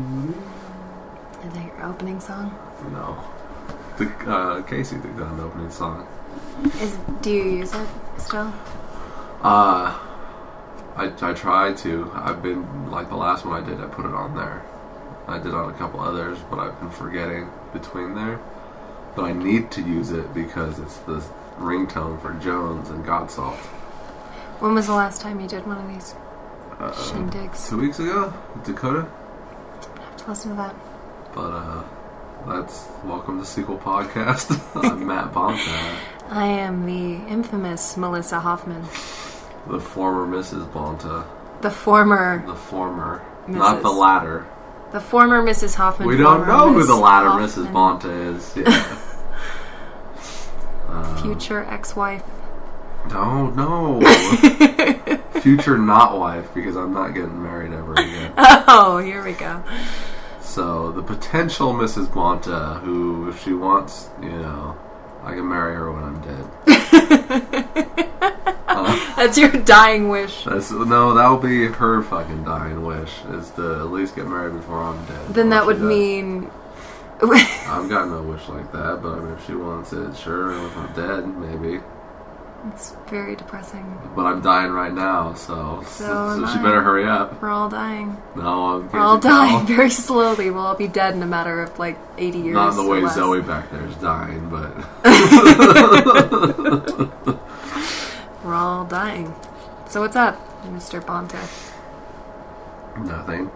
Is that your opening song? No. Casey did the opening song. Do you use it still? I try to. I've been, like the last one I did, I put it on there. I did on a couple others, but I've been forgetting between there. But I need to use it because it's the ringtone for Jones and Godsalt. When was the last time you did one of these shindigs? 2 weeks ago? Dakota? I have to listen to that. But, that's Welcome to Sequel Podcast. I'm Matt Bonta. I am the infamous Melissa Hoffman. The former Mrs. Bonta. The former Mrs. Not the latter. The former Mrs. Hoffman. We don't know who the latter Hoffman. Mrs. Bonta is. Yeah. Future ex-wife. No. Future not wife, because I'm not getting married ever again. Oh, here we go. So, the potential Mrs. Bonta, who, if she wants, I can marry her when I'm dead. That's your dying wish. No, that will be her fucking dying wish, is to at least get married before I'm dead. Then that would mean... I've got no wish like that, but I mean, if she wants it, sure. If I'm dead, maybe. It's very depressing. But I'm dying right now, so she am better hurry up. We're all dying. No, we're all dying very slowly. We'll all be dead in a matter of like 80 years. Not in the way less. Zoe back there is dying, but we're all dying. So what's up, Mr. Bonta? Nothing.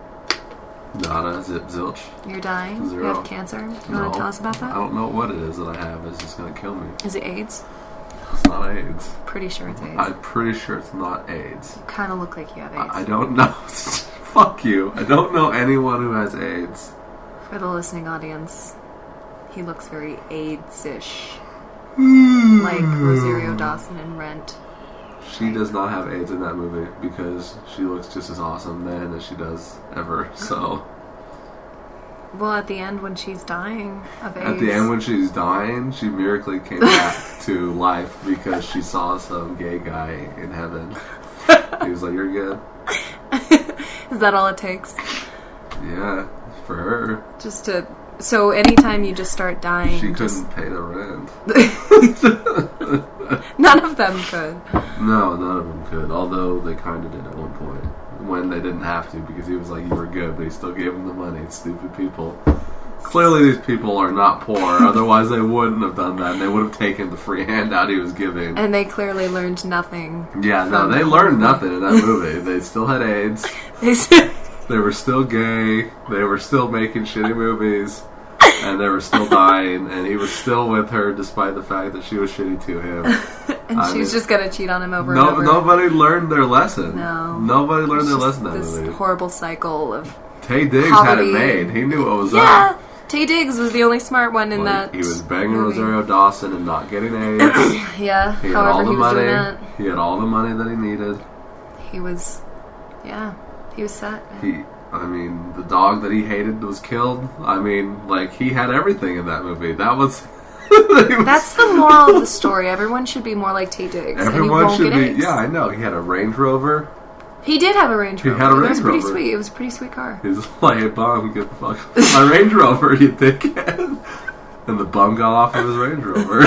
Nada, zip, zilch. You're dying? Zero. You have cancer? You want to tell us about that? I don't know what it is that I have. It's just going to kill me. Is it AIDS? It's not AIDS. Pretty sure it's AIDS. I'm pretty sure it's not AIDS. You kind of look like you have AIDS. I don't know. Fuck you. I don't know anyone who has AIDS. For the listening audience, he looks very AIDS-ish. Like Rosario Dawson in Rent. She does not have AIDS in that movie because she looks just as awesome then as she does ever, so... Well, at the end when she's dying of AIDS... At the end when she's dying, she miraculously came back to life because she saw some gay guy in heaven. He was like, "You're good." Is that all it takes? Yeah, for her. Just to... So anytime you just start dying... She couldn't pay the rent. None of them could. No, none of them could. Although they kind of did at one point. When they didn't have to, because he was like, "You were good," but he still gave them the money. Stupid people. Clearly these people are not poor, otherwise they wouldn't have done that, and they would have taken the free handout he was giving. And they clearly learned nothing. Yeah, no, they learned nothing in that movie. They still had AIDS. They were still gay. They were still making shitty movies. And they were still dying, and he was still with her despite the fact that she was shitty to him. And she's just gonna cheat on him over and over. Nobody learned their lesson. No. Nobody learned their lesson in that this movie. Horrible cycle of Taye Diggs had it made. He knew what was up. Yeah, Taye Diggs was the only smart one in that He was banging movie. Rosario Dawson and not getting AIDS. Yeah, He had however all the he was money. doing that. He had all the money that he needed. He was set. The dog that he hated was killed. He had everything in that movie. That was... That's the moral of the story. Everyone should be more like Taye Diggs. Everyone should be... AIDS. Yeah, I know. He had a Range Rover. He did have a Range Rover. He had a Range It was pretty Rover. sweet. It was a pretty sweet car. He was like, "Hey, bum, get the fuck off my Range Rover, you dickhead." And the bum got off of his Range Rover.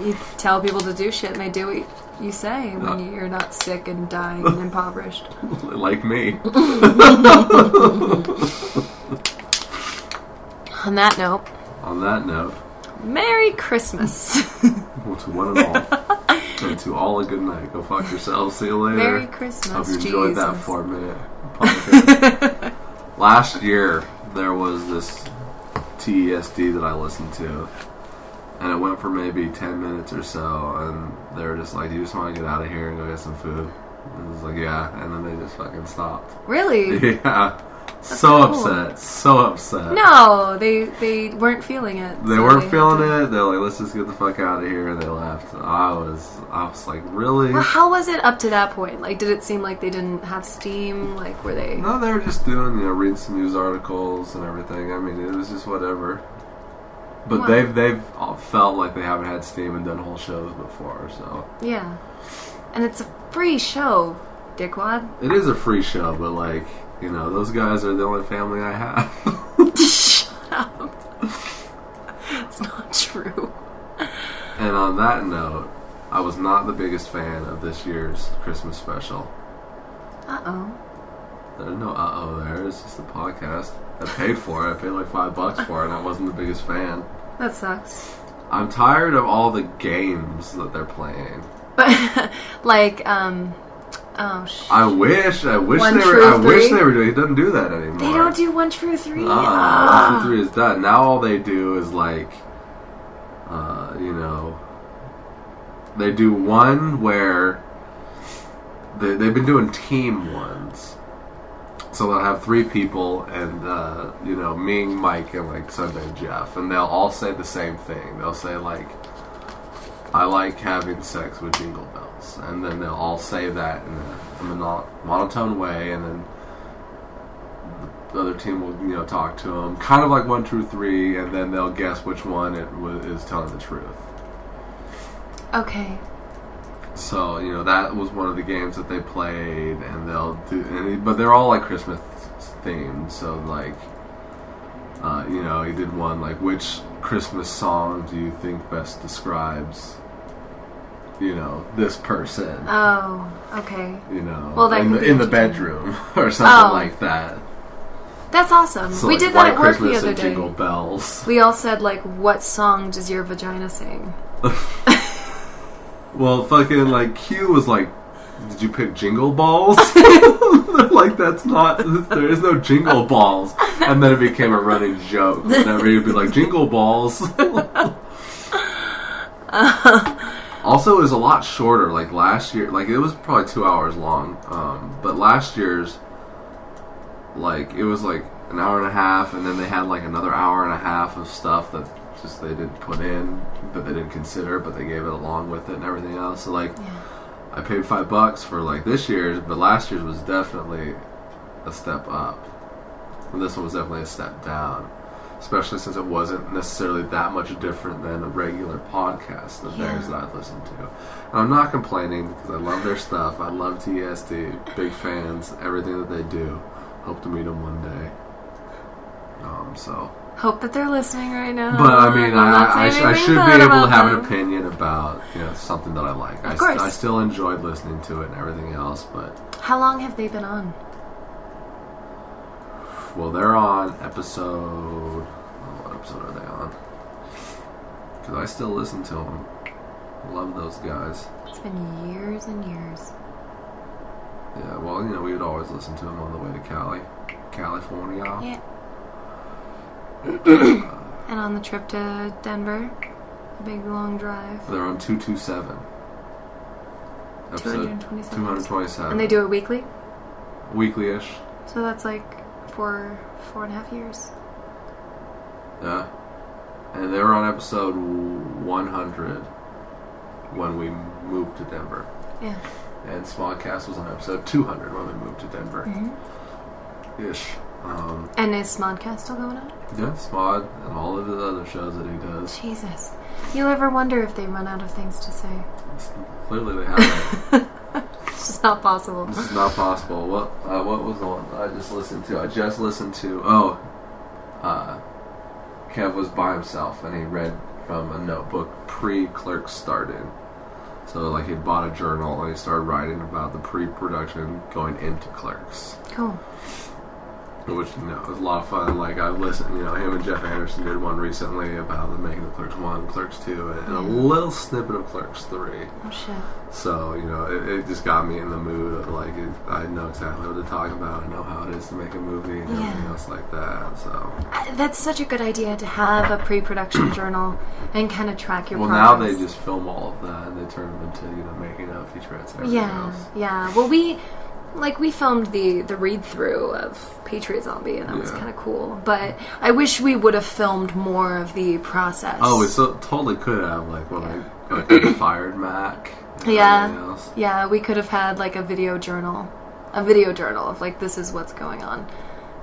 You tell people to do shit and they do what you say when you're not sick and dying and impoverished. Like me. On that note. Merry Christmas. Well, to one and all. And to all a good night. Go fuck yourselves. See you later. Merry Christmas. Hope you enjoyed that 4-minute podcast. Last year, there was this TESD that I listened to. And it went for maybe 10 minutes or so. And they were just like, "Do you just want to get out of here and go get some food?" And I was like, "Yeah." And then they just fucking stopped. Really? Yeah. That's so cool. upset. So upset. No, they weren't feeling it. They weren't feeling it. They're like, "Let's just get the fuck out of here," and they left. I was like, really? Well, how was it up to that point? Like, did it seem like they didn't have steam? Like, were they... No, they were just doing, reading some news articles and everything. It was just whatever. But they've all felt like they haven't had steam and done whole shows before, so... Yeah. And it's a free show, dickwad. It is a free show, but, You know, those guys are the only family I have. Shut up. It's not true. And on that note, I was not the biggest fan of this year's Christmas special. Uh-oh. There's no uh-oh there. It's just a podcast. I paid for it. I paid like $5 for it, and I wasn't the biggest fan. That sucks. I'm tired of all the games that they're playing. Like, shit. I wish One they were. True I wish Three? they were doing. It doesn't do that anymore. They don't do 1 True 3? 1, 2, 3 is done. Now all they do is like, they do one where they've been doing team ones. So they'll have 3 people, and me, Mike, and like Sunday and Jeff, and they'll all say the same thing. They'll say like, "I like having sex with Jingle Bells," and then they'll all say that in a monotone way, and then the other team will talk to them, kind of like 1, 2, 3, and then they'll guess which one is telling the truth. Okay. So, that was one of the games that they played, and they'll do, but they're all like Christmas themed. So, like, he did one like, which Christmas song do you think best describes, this person? Oh, okay. Well, that in the bedroom or something like that. That's awesome. So, we like, did that White at work Christmas the other and day. Jingle Bells. We all said, like, what song does your vagina sing? Well, fucking, like, Q was like, did you pick Jingle Balls? They're like, there is no Jingle Balls. And then it became a running joke. Whenever he'd be like, Jingle Balls. Also, it was a lot shorter. Like, last year, like, it was probably 2 hours long. But last year's, like, it was like an hour and a half, and then they had like another hour and a half of stuff that just they didn't put in, that they didn't consider, but they gave it along with it and everything else. So, like, I paid $5 for like this year's, but last year's was definitely a step up. And this one was definitely a step down, especially since it wasn't necessarily that much different than a regular podcast of theirs that I've listened to. And I'm not complaining because I love their stuff. I love TSD, big fans, everything that they do. Hope to meet them one day. Hope that they're listening right now. But I mean, I should be able to have an them. opinion about something that I like. Of course. I still enjoyed listening to it and everything else. But how long have they been on? Well, they're on episode. What episode are they on? Because I still listen to them. Love those guys. It's been years and years. Yeah, well, we would always listen to them on the way to California. Yeah. And on the trip to Denver, a big long drive. They're on 227. Episode 227. And they do it weekly? Weekly-ish. So that's like 4.5 years. Yeah. And they were on episode 100 when we moved to Denver. Yeah. And Smodcast was on episode 200 when we moved to Denver. Mm-hmm. Ish. And is Smodcast still going on? Yeah, Smod and all of the other shows that he does. Jesus. You ever wonder if they run out of things to say? Clearly they haven't. It's just not possible. This is not possible. What was the one I just listened to? I just listened to... Kev was by himself, and he read from a notebook pre-Clerks starting. So, like, he'd bought a journal, and he started writing about the pre-production going into Clerks. Cool. Which, it was a lot of fun. Like, I've listened, him and Jeff Anderson did one recently about the making of Clerks 1, Clerks 2, and a little snippet of Clerks 3. Oh, shit. So, it just got me in the mood of, like, I know exactly what to talk about. I know how it is to make a movie and everything else like that, so. That's such a good idea to have a pre-production journal and kind of track your progress. Well, now they just film all of that and they turn them into, making of featurettes and everything else. Yeah. Well, we filmed the read-through of Patriot Zombie, and that was kind of cool. But I wish we would have filmed more of the process. Oh, we totally could have, like, when I fired Mac. Yeah, we could have had, like, a video journal of, like, this is what's going on.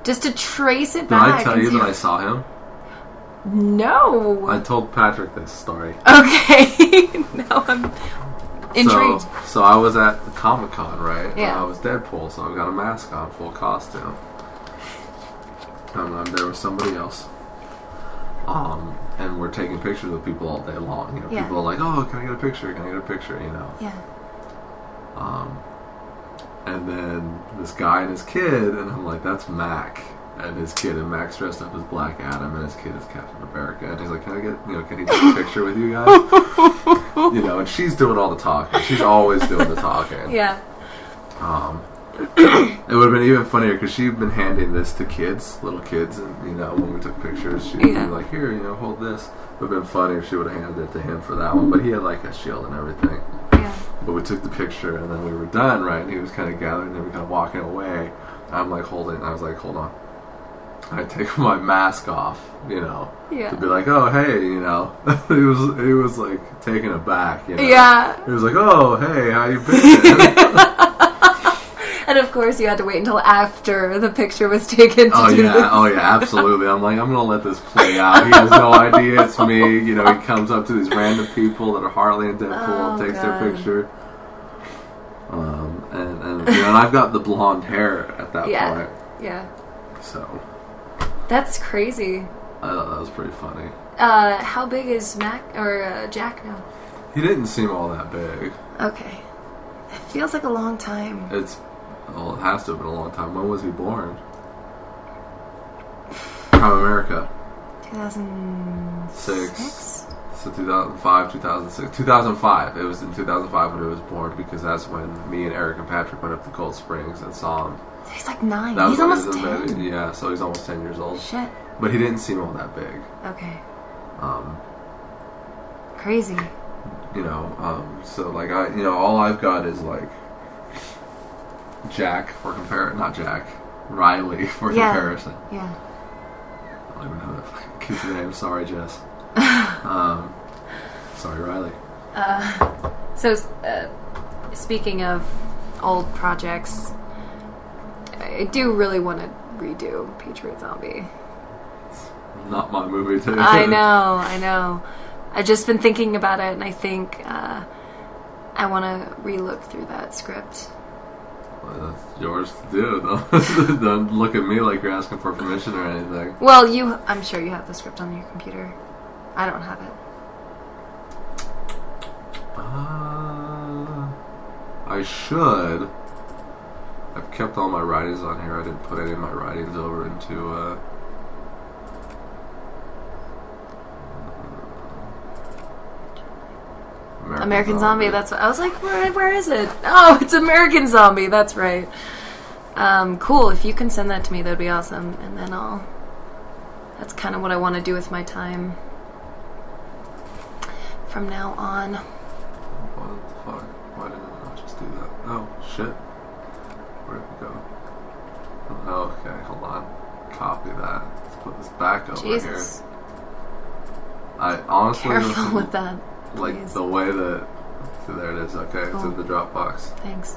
Just to trace it back. Did I tell you that I saw him? No. I told Patrick this story. Okay. Now I'm intrigued. So I was at the Comic-Con, right? Yeah. I was Deadpool, so I got a mask on, full costume. I'm there with somebody else. And we're taking pictures of people all day long. You know, Yeah. people are like, "Oh, can I get a picture? Can I get a picture?" You know. Yeah. And then this guy and his kid, and I'm like, "That's Mac." And his kid, and Mac's dressed up as Black Adam, and his kid is Captain America. And he's like, can he take a picture with you guys? You know, and she's doing all the talking. She's always doing the talking. Yeah. It would have been even funnier because she'd been handing this to little kids, and, you know, when we took pictures, she'd be like, here, you know, hold this. It would have been funny if she would have handed it to him for that one, but he had, like, a shield and everything. Yeah. But we took the picture, and then we were done, right? And he was kind of gathering, and we were kind of walking away. I'm like I was like, hold on. I take my mask off, you know, to be like, oh, hey, you know. he was like taken aback, you know. Yeah. He was like, oh, hey, how you been? And of course, you had to wait until after the picture was taken. Oh yeah, absolutely. I'm like, I'm gonna let this play out. He has no idea it's me. You know, he comes up to these random people that are Harley and Deadpool and takes their picture. And you know, and I've got the blonde hair at that point. Yeah. So. That's crazy. I thought that was pretty funny. How big is Mac or Jack now? He didn't seem all that big. Okay. It feels like a long time. It has to have been a long time. When was he born? From America. 2006? So 2005, 2006. 2005. It was in 2005 when he was born because that's when me and Eric and Patrick went up to Cold Springs and saw him. He's like 9. That He's was almost 10. Yeah, so he's almost 10 years old. Shit. But he didn't seem all that big. Okay. Crazy. You know, so like all I've got is like Jack for not Jack, Riley for comparison. Yeah. I don't even know that fucking kid's name. Sorry, Jess. Sorry, Riley. So, speaking of old projects, I do really want to redo Patriot Zombie. Not my movie, too. I know. I've just been thinking about it, and I think I want to re-look through that script. Well, that's yours to do. Don't look at me like you're asking for permission or anything. Well, I'm sure you have the script on your computer. I don't have it. I should. I've kept all my writings on here. I didn't put any of my writings over into American Zombie. That's what I was like. Where is it? Oh, it's American Zombie. That's right. Cool. If you can send that to me, that'd be awesome. And then that's kind of what I want to do with my time from now on. What the fuck? Why didn't I just do that? Oh shit. Where'd it go? Oh, okay, hold on. Copy that. Let's put this back over Jesus. here. I honestly Careful with that. Like please. the way that. So there it is. Okay, cool. It's in the Dropbox. Thanks.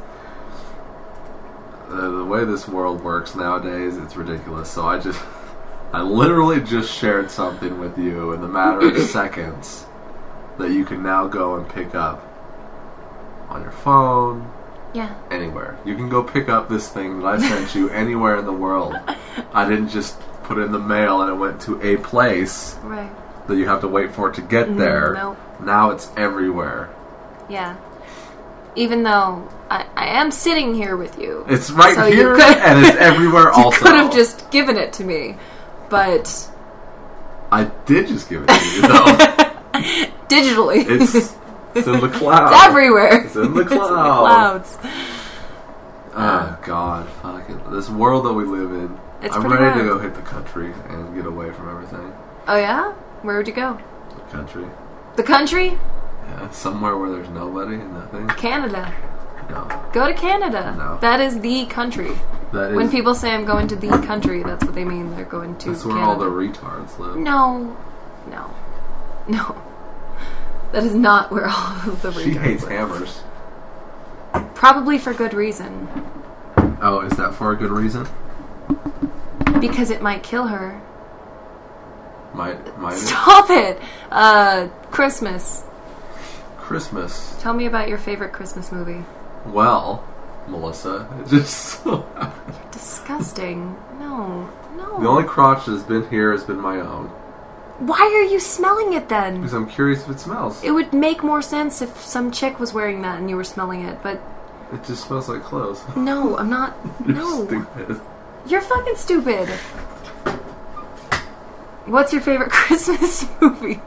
The way this world works nowadays, it's ridiculous. So I literally just shared something with you in the matter of seconds that you can now go and pick up on your phone. Yeah. Anywhere. You can go pick up this thing that I sent you anywhere in the world. I didn't just put it in the mail and it went to a place that you have to wait for it to get there. Nope. Now it's everywhere. Yeah. Even though I am sitting here with you. It's right here and it's everywhere also. You could have just given it to me, but... I did just give it to you, though. Digitally. It's in the clouds. It's everywhere. It's in the clouds. It's in the clouds. Oh, God. Fuck it. This world that we live in. I'm ready to go hit the country and get away from everything. Oh, yeah? Where would you go? The country. The country? Yeah, somewhere where there's nobody and nothing. Canada. No. Go to Canada. No. That is the country. That is. When people say I'm going to the country, that's what they mean. They're going to That's where Canada. all the retards live. No. That is not where all of the retards She hates live. hammers. Probably for good reason. Oh, is that for a good reason? Because it might kill her. Might Stop it! Christmas. Christmas. Tell me about your favorite Christmas movie. Well, Melissa. It just so Disgusting. No. The only crotch that's been here has been my own. Why are you smelling it then? Because I'm curious if it smells. It would make more sense if some chick was wearing that and you were smelling it, but... It just smells like clothes. No, I'm not... You're no. stupid. You're fucking stupid. What's your favorite Christmas movie?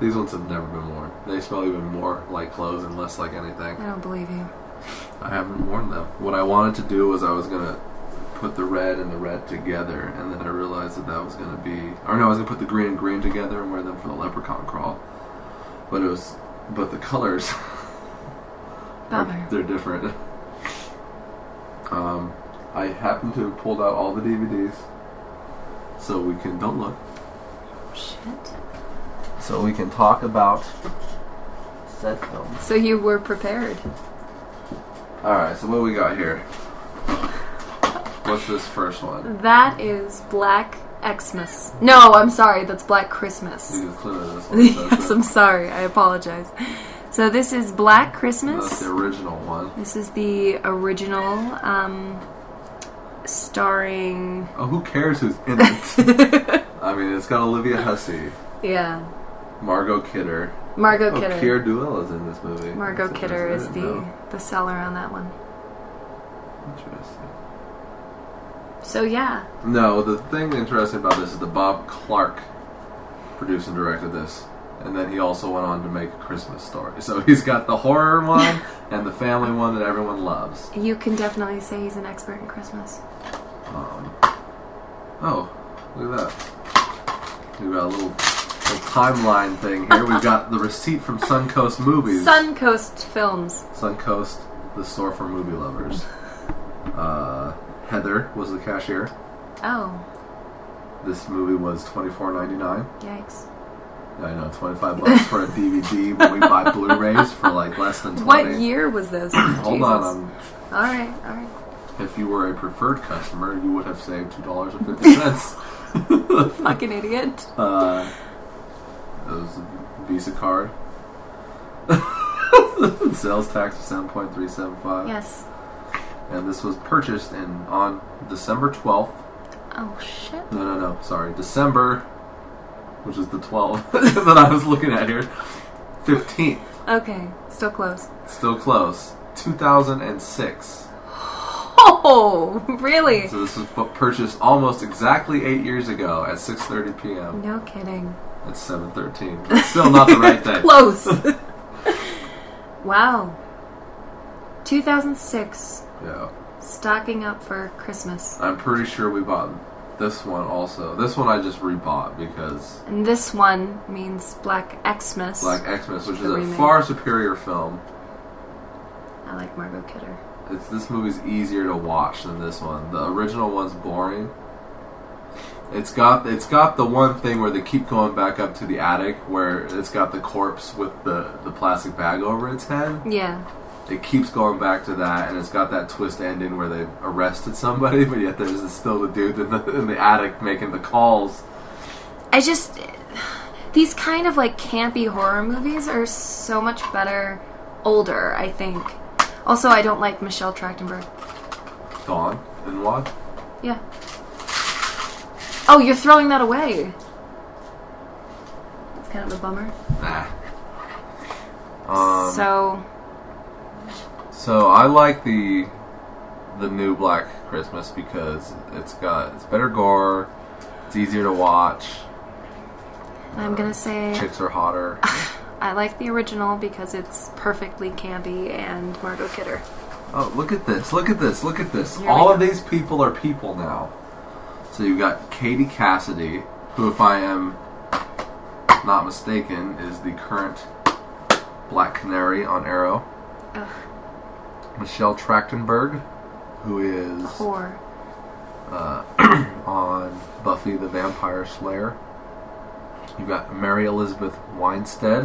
These ones have never been worn. They smell even more like clothes and less like anything. I don't believe you. I haven't worn them. What I wanted to do was I was going to put the red and the red together, and then I realized that was going to be... Or no, I was going to put the green and green together and wear them for the leprechaun crawl. But the colors... Bummer. They're different. I happen to have pulled out all the DVDs. So we can... Don't look. Shit. So we can talk about said films. So you were prepared. Alright, so what we got here? What's this first one? That is Black Xmas. No, I'm sorry. That's Black Christmas. You can clear this one. Yes, I'm sorry. I apologize. So this is Black Christmas. That's the original one. This is the original, starring... Oh, who cares who's in it? I mean, it's got Olivia Hussey. Yeah. Margot Kidder. Margot Kidder. Keir Duell is in this movie. Margot Kidder is the seller on that one. Interesting. So yeah. No, the thing interesting about this is that Bob Clark produced and directed this. And then he also went on to make A Christmas Story. So he's got the horror one and the family one that everyone loves. You can definitely say he's an expert in Christmas. Oh, look at that. We've got a little timeline thing here. We've got the receipt from Suncoast Movies. Suncoast Films. Suncoast, the store for movie lovers. Heather was the cashier. Oh. This movie was $24.99. Yikes. I know, $25 for a DVD, but we buy Blu-rays for like less than $20. What year was this? Hold on. Alright. If you were a preferred customer, you would have saved $2.50. Fucking idiot. It was a Visa card. Sales tax of 7.375. Yes. And this was purchased on December 12th. Oh, shit. No. Sorry. December, which is the 12th that I was looking at here. 15th. Okay. Still close. Still close. 2006. Oh, really? So this was purchased almost exactly 8 years ago at 6:30 p.m. No kidding. It's 7:13. It's still not the right day. Close. Wow. 2006. Yeah. Stocking up for Christmas. I'm pretty sure we bought this one also. This one I just rebought because... And this one means Black Xmas. Black Xmas, which is The a remake. far superior film. I like Margot Kidder. This movie's easier to watch than this one. The original one's boring. It's got the one thing where they keep going back up to the attic where it's got the corpse with the plastic bag over its head. Yeah. It keeps going back to that, and it's got that twist ending where they've arrested somebody, but yet there's still the dude in the attic making the calls. These kind of like campy horror movies are so much better older, I think. Also, I don't like Michelle Trachtenberg. Gone and what? Yeah. Oh, you're throwing that away. That's kind of a bummer. Nah. So I like the new Black Christmas because it's better gore, it's easier to watch. I'm gonna say chicks are hotter. I like the original because it's perfectly campy and Margot Kidder. Oh, look at this! Look at this! Look at this! Here All we of go. these people are people now. So you've got Katie Cassidy, who, if I am not mistaken, is the current Black Canary on Arrow. Ugh. Michelle Trachtenberg, who is Whore. on Buffy the Vampire Slayer. You've got Mary Elizabeth Winstead,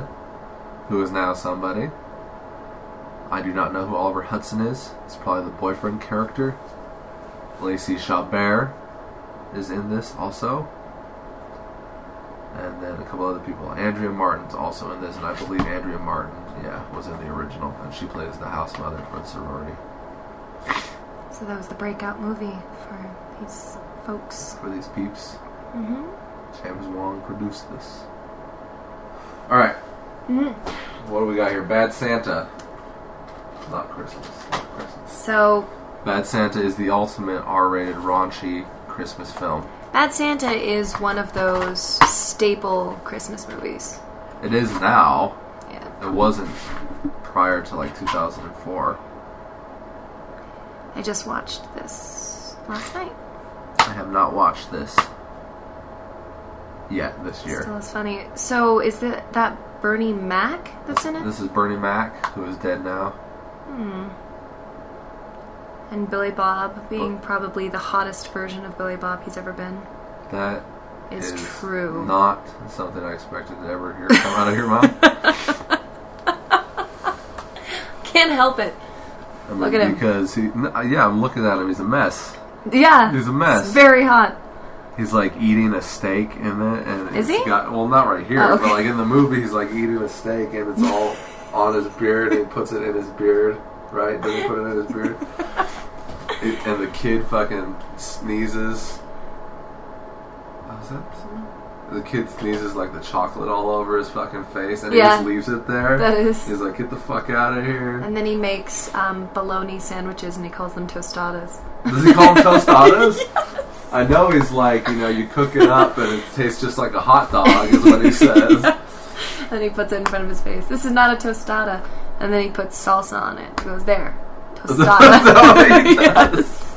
who is now somebody. I do not know who Oliver Hudson is. It's probably the boyfriend character. Lacey Chabert is in this also. And then a couple other people. Andrea Martin's also in this, and I believe Andrea Martin, was in the original, and she plays the house mother for the sorority. So that was the breakout movie for these folks. For these peeps. Mm-hmm. James Wong produced this. Alright. Mm-hmm. What do we got here? Bad Santa. Not Christmas. So... Bad Santa is the ultimate R-rated raunchy Christmas film. Bad Santa is one of those staple Christmas movies. It is now. Yeah. It wasn't prior to like 2004. I just watched this last night. I have not watched this yet this year. Still is funny. So is that Bernie Mac that's in it? This is Bernie Mac, who is dead now. And Billy Bob being probably the hottest version of Billy Bob he's ever been. That is true. Not something I expected to ever hear come out of your mouth. Can't help it. Look at him. Because I'm looking at him. He's a mess. Yeah. He's a mess. It's very hot. He's like eating a steak in it. And is he? Well, not right here, oh, okay. But like in the movie, he's like eating a steak and it's all on his beard and he puts it in his beard. Right? Doesn't he put it in his beard? And the kid fucking sneezes. Oh, is that something? The kid sneezes like the chocolate all over his fucking face, and he just leaves it there. That is. He's like, "Get the fuck out of here!" And then he makes bologna sandwiches, and he calls them tostadas. Does he call them tostadas? Yes. I know he's like, you cook it up, and it tastes just like a hot dog, is what he says. Yes. And he puts it in front of his face. This is not a tostada. And then he puts salsa on it. He goes, there. Tostada. Yes.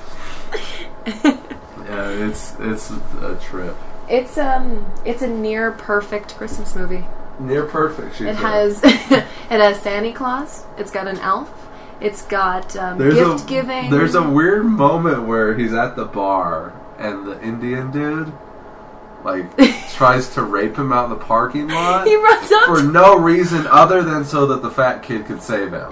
Yeah, it's a trip. It's a near perfect Christmas movie. Near perfect. It has Santa Claus. It's got an elf. It's got gift giving. There's a weird moment where he's at the bar and the Indian dude tries to rape him out in the parking lot. He runs up for no reason other than so that the fat kid could save him.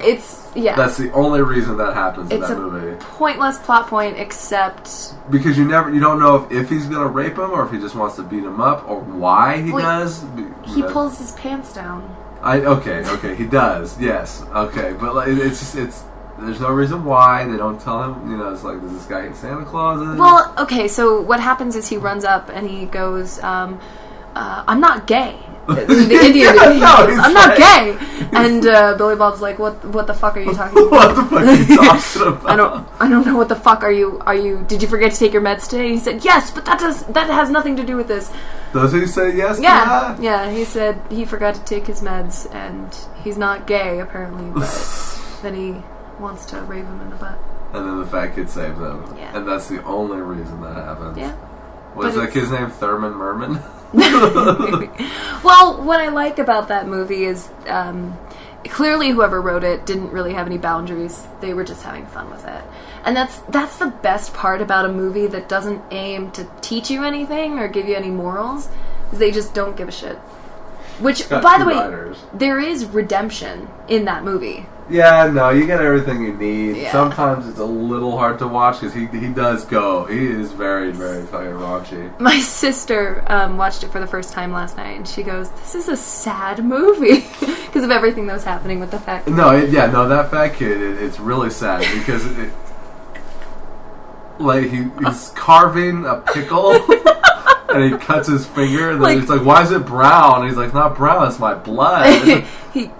That's the only reason that happens in that movie. It's a pointless plot point, except because you don't know if he's gonna rape him or if he just wants to beat him up or why he does. He pulls his pants down. Okay, he does. Yes, okay, but it's. There's no reason why they don't tell him. It's like, does this guy hate Santa Claus? Well, okay, so what happens is he runs up and he goes, I'm not gay. The Indian dude, I'm not gay. And Billy Bob's like, what the fuck are you talking about? What the fuck are you talking about? I don't know what the fuck are you. Did you forget to take your meds today? He said, yes, but that has nothing to do with this. Does he say yes to that? Yeah, he said he forgot to take his meds and he's not gay apparently, but then he wants to rape him in the butt. And then the fat kid saves him. Yeah. And that's the only reason that happens. Yeah. What's that kid's name? Thurman Merman? Well, what I like about that movie is clearly whoever wrote it didn't really have any boundaries. They were just having fun with it. And that's the best part about a movie that doesn't aim to teach you anything or give you any morals, is they just don't give a shit. Which, by the way, there is redemption in that movie. Yeah, no, you get everything you need. Yeah. Sometimes it's a little hard to watch because he does go. He is very, very fucking raunchy. My sister watched it for the first time last night, and she goes, "This is a sad movie," because of everything that was happening with the fat kid. That fat kid, it's really sad because he's carving a pickle. And he cuts his finger, and then he's like, "Why is it brown?" And he's like, "Not brown, it's my blood." he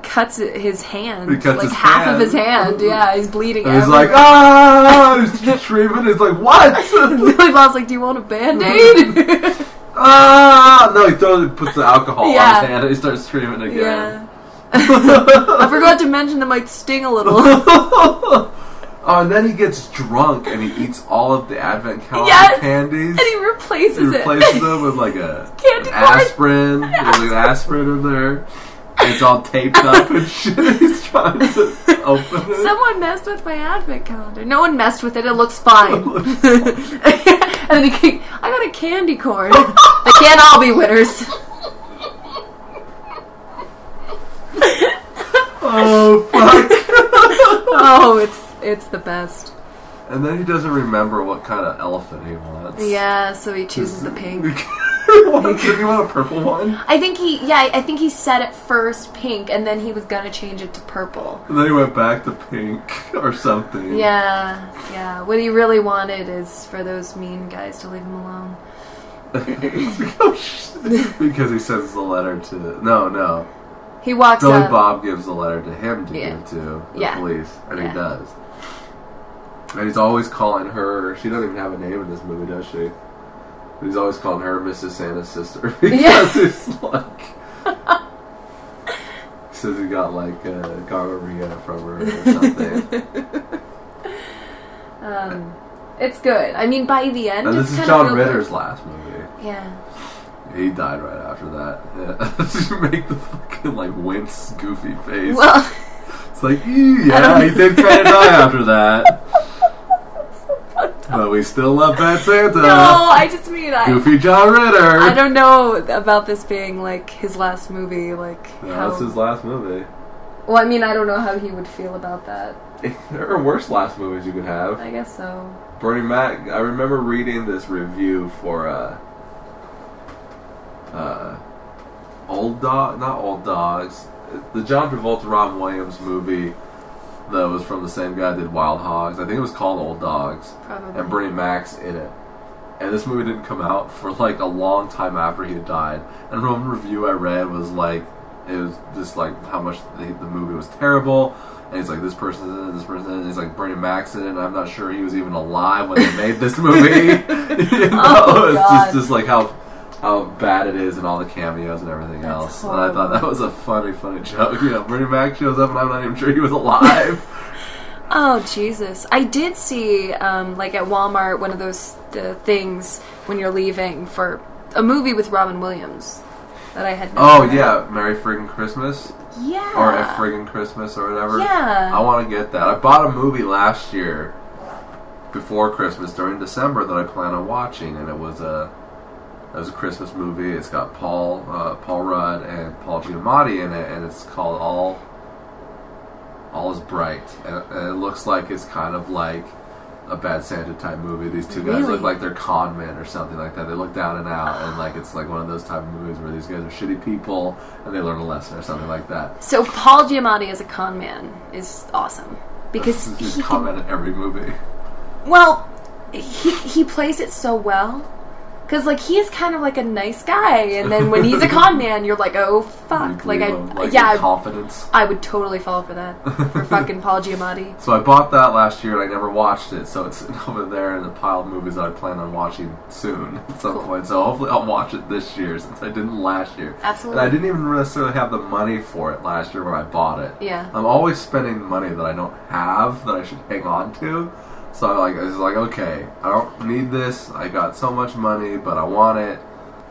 cuts his hand. He cuts his half hand. of his hand. Yeah, he's bleeding. And he's like, "Ah!" He's screaming. He's like, "What?" Billy Bob's like, "Do you want a Band-Aid?" Ah! No, he puts the alcohol on his hand, and he starts screaming again. Yeah. I forgot to mention it might sting a little. Oh, and then he gets drunk and he eats all of the Advent calendar candies. And he replaces them with like an candy aspirin. There's like an aspirin in there. And it's all taped up and shit. He's trying to open it. Someone messed with my Advent calendar. No one messed with it. It looks fine. And then I got a candy corn. They can't all be winners. Oh, fuck. Oh, it's the best. And then he doesn't remember what kind of elephant he wants. Yeah, so he chooses the pink. Did he want a purple one? I think he said at first pink, and then he was gonna change it to purple. And then he went back to pink or something. Yeah. What he really wanted is for those mean guys to leave him alone. Because he sends the letter to... No. He walks Billy up. Bob gives the letter to him to give to the police. And he does. And he's always calling her... She doesn't even have a name in this movie, does she? But he's always calling her Mrs. Santa's sister. Because it's like... He says he got like gonorrhea from her or something. It's good. I mean, by the end, and it's this is kind of John Ritter's last movie. Yeah. He died right after that. Yeah. You make the fucking like wince, goofy face. Well, it's like, yeah, he did kind of die after that. But we still love Bad Santa. No, I just mean Goofy John Ritter. I don't know about this being like his last movie. Like, that's his last movie. Well, I mean, I don't know how he would feel about that. There are worse last movies you could have. I guess so. Bernie Mac. I remember reading this review for not Old Dogs, the John Travolta Robin Williams movie that was from the same guy that did Wild Hogs. I think it was called Old Dogs. Probably. And Bernie Mac's in it. And this movie didn't come out for like a long time after he had died. And one review I read was like, it was just like how much the movie was terrible. And he's like, this person's in it, this person's in it. And he's like, Bernie Mac's in it, and I'm not sure he was even alive when they made this movie. You know? Oh, God. It's just like how bad it is and all the cameos and everything else. Horrible. And I thought that was a funny joke. You know, Bernie Mac shows up and I'm not even sure he was alive. Oh, Jesus. I did see, like at Walmart, one of those things when you're leaving for a movie with Robin Williams that I had never heard. Yeah, Merry Friggin' Christmas? Yeah. Or A Friggin' Christmas or whatever. Yeah. I want to get that. I bought a movie last year before Christmas during December that I plan on watching, and it was a Christmas movie. It's got Paul Rudd and Paul Giamatti in it, and it's called All Is Bright. And it looks like it's kind of like a Bad Santa type movie. These two guys look like they're con men or something like that. They look down and out, and like it's like one of those type of movies where these guys are shitty people and they learn a lesson or something like that. So Paul Giamatti as a con man is awesome because He's a con man in every movie. Well, he plays it so well. Because, like, he is kind of like a nice guy, and then when he's a con man, you're like, oh, fuck. Confidence. I would totally fall for that. For fucking Paul Giamatti. So I bought that last year, and I never watched it, so it's over there in the pile of movies that I plan on watching soon at some point. So hopefully I'll watch it this year, since I didn't last year. Absolutely. And I didn't even necessarily have the money for it last year when I bought it. Yeah. I'm always spending money that I don't have, that I should hang on to. So I was like, okay, I don't need this. I got so much money, but I want it.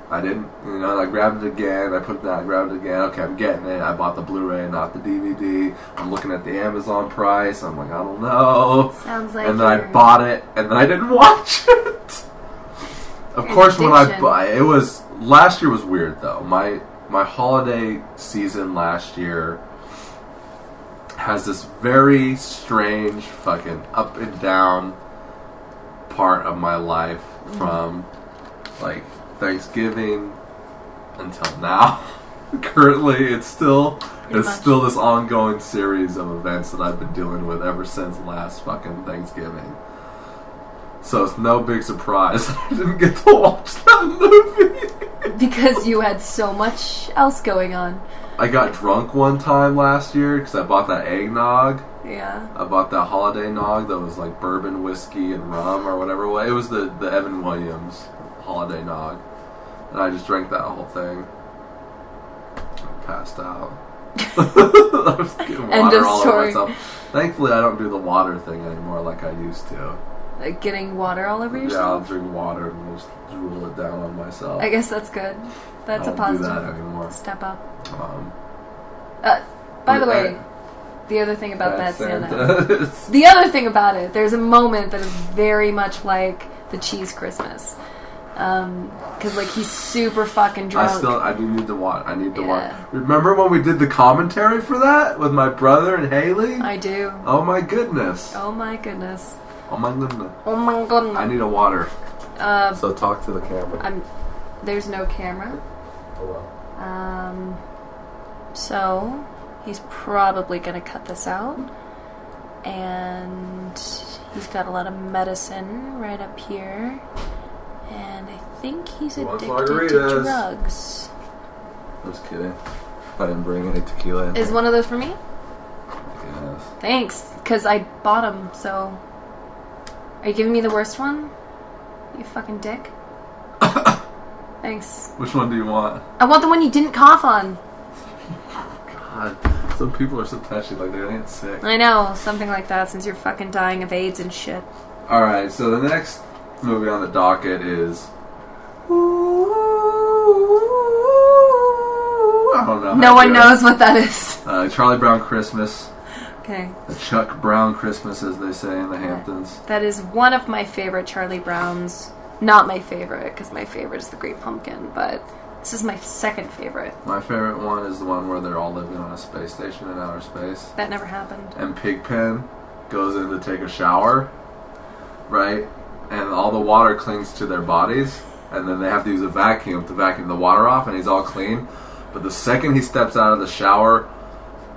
I didn't, and I grabbed it again. I grabbed it again. Okay, I'm getting it. I bought the Blu-ray, not the DVD. I'm looking at the Amazon price. I'm like, I don't know. Sounds like. And then I bought it, and then I didn't watch it. Of course, when I buy it was last year was weird though. My holiday season last year has this very strange fucking up and down part of my life from like Thanksgiving until now. Currently it's still this ongoing series of events that I've been dealing with ever since last fucking Thanksgiving. So it's no big surprise I didn't get to watch that movie. Because you had so much else going on. I got drunk one time last year because I bought that eggnog. Yeah. I bought that holiday nog that was like bourbon, whiskey, and rum or whatever. It was the Evan Williams holiday nog. And I just drank that whole thing. I passed out. I was getting water all over myself. Thankfully, I don't do the water thing anymore like I used to. Like getting water all over yourself? Yeah, I'll drink water and just drool it down on myself. I guess that's good. That's a positive. I don't do that anymore. Step up. By the way, the other thing about Bad Santa. The other thing about it, there's a moment that is very much like the Cheese Christmas. Because like he's super fucking drunk. I do need to watch. I need to watch. Remember when we did the commentary for that with my brother and Haley? I do. Oh my goodness. Oh my goodness. Oh my goodness. Oh my goodness. I need a water. So talk to the camera. there's no camera. Oh well. So he's probably gonna cut this out. And he's got a lot of medicine right up here. And I think he's addicted to drugs. I'm just kidding. I didn't bring any tequila in. Is one of those for me? Yes. Thanks, because I bought them, so... Are you giving me the worst one? You fucking dick. Thanks. Which one do you want? I want the one you didn't cough on. God, some people are so touchy, like they ain't sick. I know, something like that, since you're fucking dying of AIDS and shit. Alright, so the next movie on the docket is... I don't know. No one knows what that is. Charlie Brown Christmas. Okay. A Chuck Brown Christmas, as they say in the Hamptons. That is one of my favorite Charlie Browns. Not my favorite, because my favorite is The Great Pumpkin, but this is my second favorite. My favorite one is the one where they're all living on a space station in outer space. That never happened. And Pigpen goes in to take a shower, right? And all the water clings to their bodies, and then they have to use a vacuum to vacuum the water off, and he's all clean. But the second he steps out of the shower,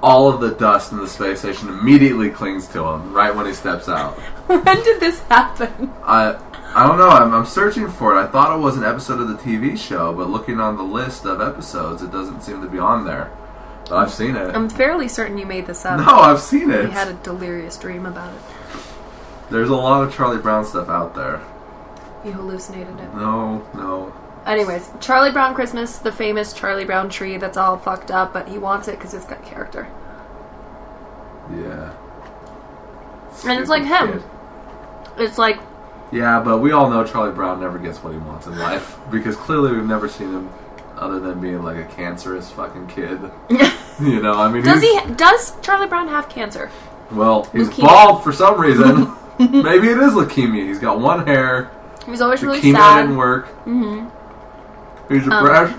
all of the dust in the space station immediately clings to him right when he steps out. When did this happen? I don't know. I'm searching for it. I thought it was an episode of the TV show, but looking on the list of episodes, it doesn't seem to be on there. But I've seen it. I'm fairly certain you made this up. No, I've seen it. You had a delirious dream about it. There's a lot of Charlie Brown stuff out there. You hallucinated it. No. Anyways, Charlie Brown Christmas, the famous Charlie Brown tree that's all fucked up, but he wants it because it's got character. Yeah. And it's like him. Kid. It's like... Yeah, but we all know Charlie Brown never gets what he wants in life. Because clearly we've never seen him other than being like a cancerous fucking kid. You know, I mean... Does Charlie Brown have cancer? Well, he's leukemia. Bald for some reason. Maybe it is leukemia. He's got one hair. He was always really leukemia sad. Didn't work. Mm-hmm. He's depressed.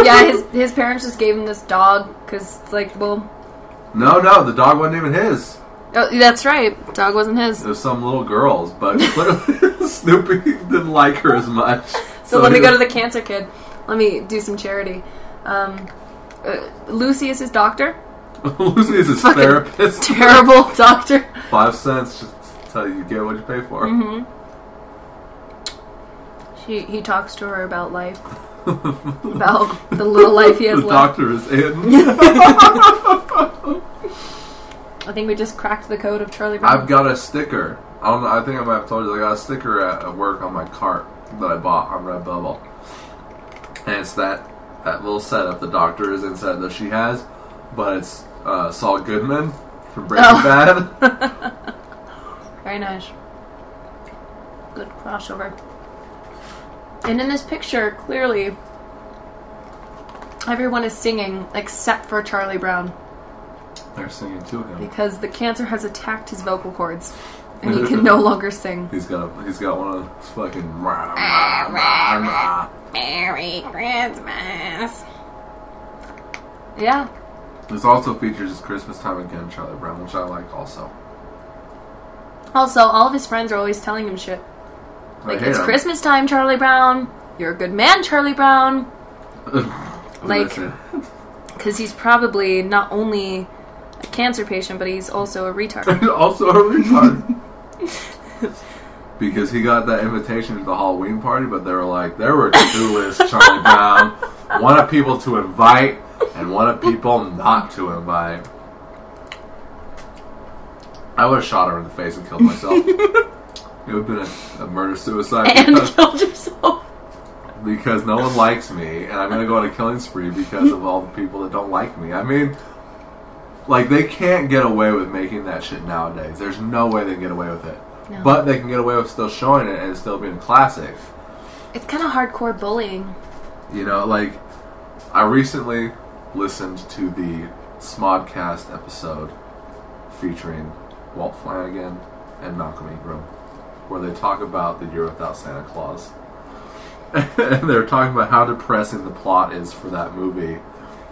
Yeah, his parents just gave him this dog because it's like, well... No, the dog wasn't even his. Oh, that's right. Dog wasn't his. It was some little girl's, but clearly Snoopy didn't like her as much. So let me go to the cancer kid. Let me do some charity. Lucy is his doctor. Lucy is his therapist. Terrible doctor. 5 cents just tell you get what you pay for. Mm-hmm. He talks to her about life. About the little life he has the left. The doctor is in. I think we just cracked the code of Charlie Brown. I've got a sticker. I don't know. I think I might have told you. I got a sticker at work on my cart that I bought on Redbubble, and it's that little setup the doctor is inside that she has, but it's Saul Goodman from Breaking Bad. Very nice. Good crossover. And in this picture, clearly, everyone is singing except for Charlie Brown. They're singing to him because the cancer has attacked his vocal cords, and he can no longer sing. He's got one of those fucking Merry Christmas. Yeah. This also features his Christmas Time Again, Charlie Brown, which I like also. Also, all of his friends are always telling him shit. Like, it's Christmas time, Charlie Brown. You're a good man, Charlie Brown. Like, because he's probably not only a cancer patient, but he's also a retard. Because he got that invitation to the Halloween party, but they were like, there were two lists, Charlie Brown. One of people to invite, and one of people not to invite. I would have shot her in the face and killed myself. It would have been a murder-suicide. And killed yourself. Because no one likes me, and I'm going to go on a killing spree because of all the people that don't like me. I mean, like, they can't get away with making that shit nowadays. There's no way they can get away with it. No. But they can get away with still showing it and still being classic. It's kind of hardcore bullying. You know, like, I recently listened to the Smodcast episode featuring Walt Flanagan and Malcolm Ingram, where they talk about the Year Without Santa Claus. And they're talking about how depressing the plot is for that movie.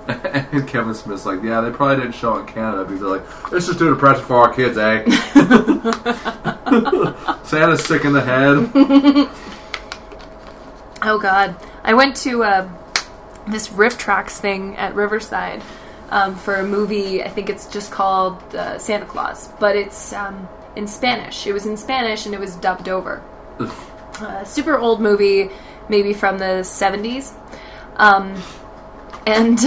And Kevin Smith's like, yeah, they probably didn't show it in Canada because they're like, it's just too depressing for our kids, eh? Santa's sick in the head. Oh, God. I went to this Riff Tracks thing at Riverside for a movie. I think it's just called Santa Claus, but it's in Spanish. It was in Spanish and it was dubbed over. Super old movie, maybe from the 70s. And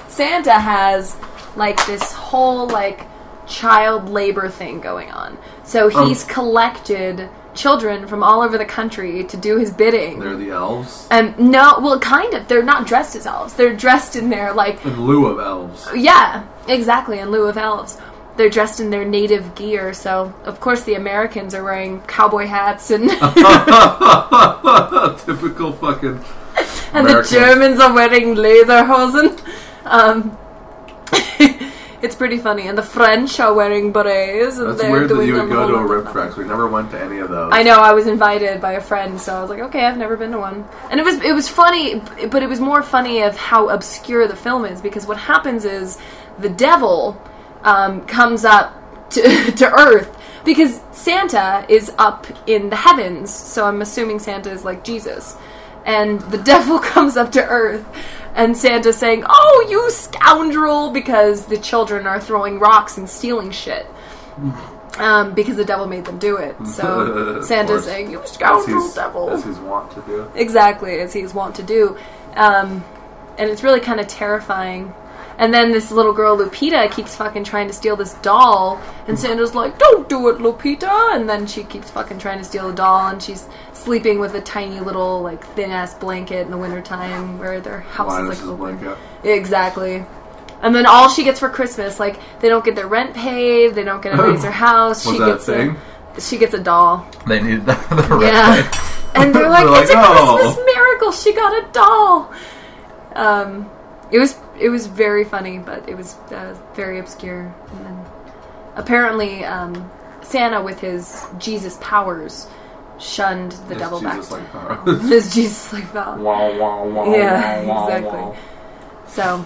Santa has like this whole like child labor thing going on. So he's collected children from all over the country to do his bidding. They're the elves? No, well, kind of. They're not dressed as elves. They're dressed in their, like... In lieu of elves. Yeah, exactly, in lieu of elves. They're dressed in their native gear, so, of course, the Americans are wearing cowboy hats and... Typical fucking And Americans. the Germans are wearing lederhosen. It's pretty funny. And the French are wearing berets. And That's they're weird that doing you the would go to a whole- Rip Tracks. We never went to any of those. I know, I was invited by a friend, so I was like, okay, I've never been to one. And it was funny, but it was more funny of how obscure the film is, because what happens is the devil comes up to Earth, because Santa is up in the heavens, so I'm assuming Santa is like Jesus. And the devil comes up to Earth, and Santa's saying, "Oh, you scoundrel," because the children are throwing rocks and stealing shit. Because the devil made them do it. So Santa's saying, "You scoundrel devil." As he's wont to do. Exactly, as he's wont to do. And it's really kind of terrifying. And then this little girl, Lupita, keeps fucking trying to steal this doll. And Santa's like, "Don't do it, Lupita." And then she keeps fucking trying to steal the doll. And she's sleeping with a tiny little, like, thin-ass blanket in the wintertime where their house is, Linus's like, open. blanket. Exactly. And then all she gets for Christmas, like, they don't get their rent paid, they don't get to raise their house. Was She that gets a thing? She gets a doll. They needed the Yeah. And they're like, They're "It's a like, "Oh." Christmas miracle, she got a doll." It was very funny, but it was very obscure. And then apparently Santa, with his Jesus powers, shunned the devil back. Jesus-like powers. His Jesus-like powers. Wow, wow, wow, Yeah, wow, wow, exactly. wow. So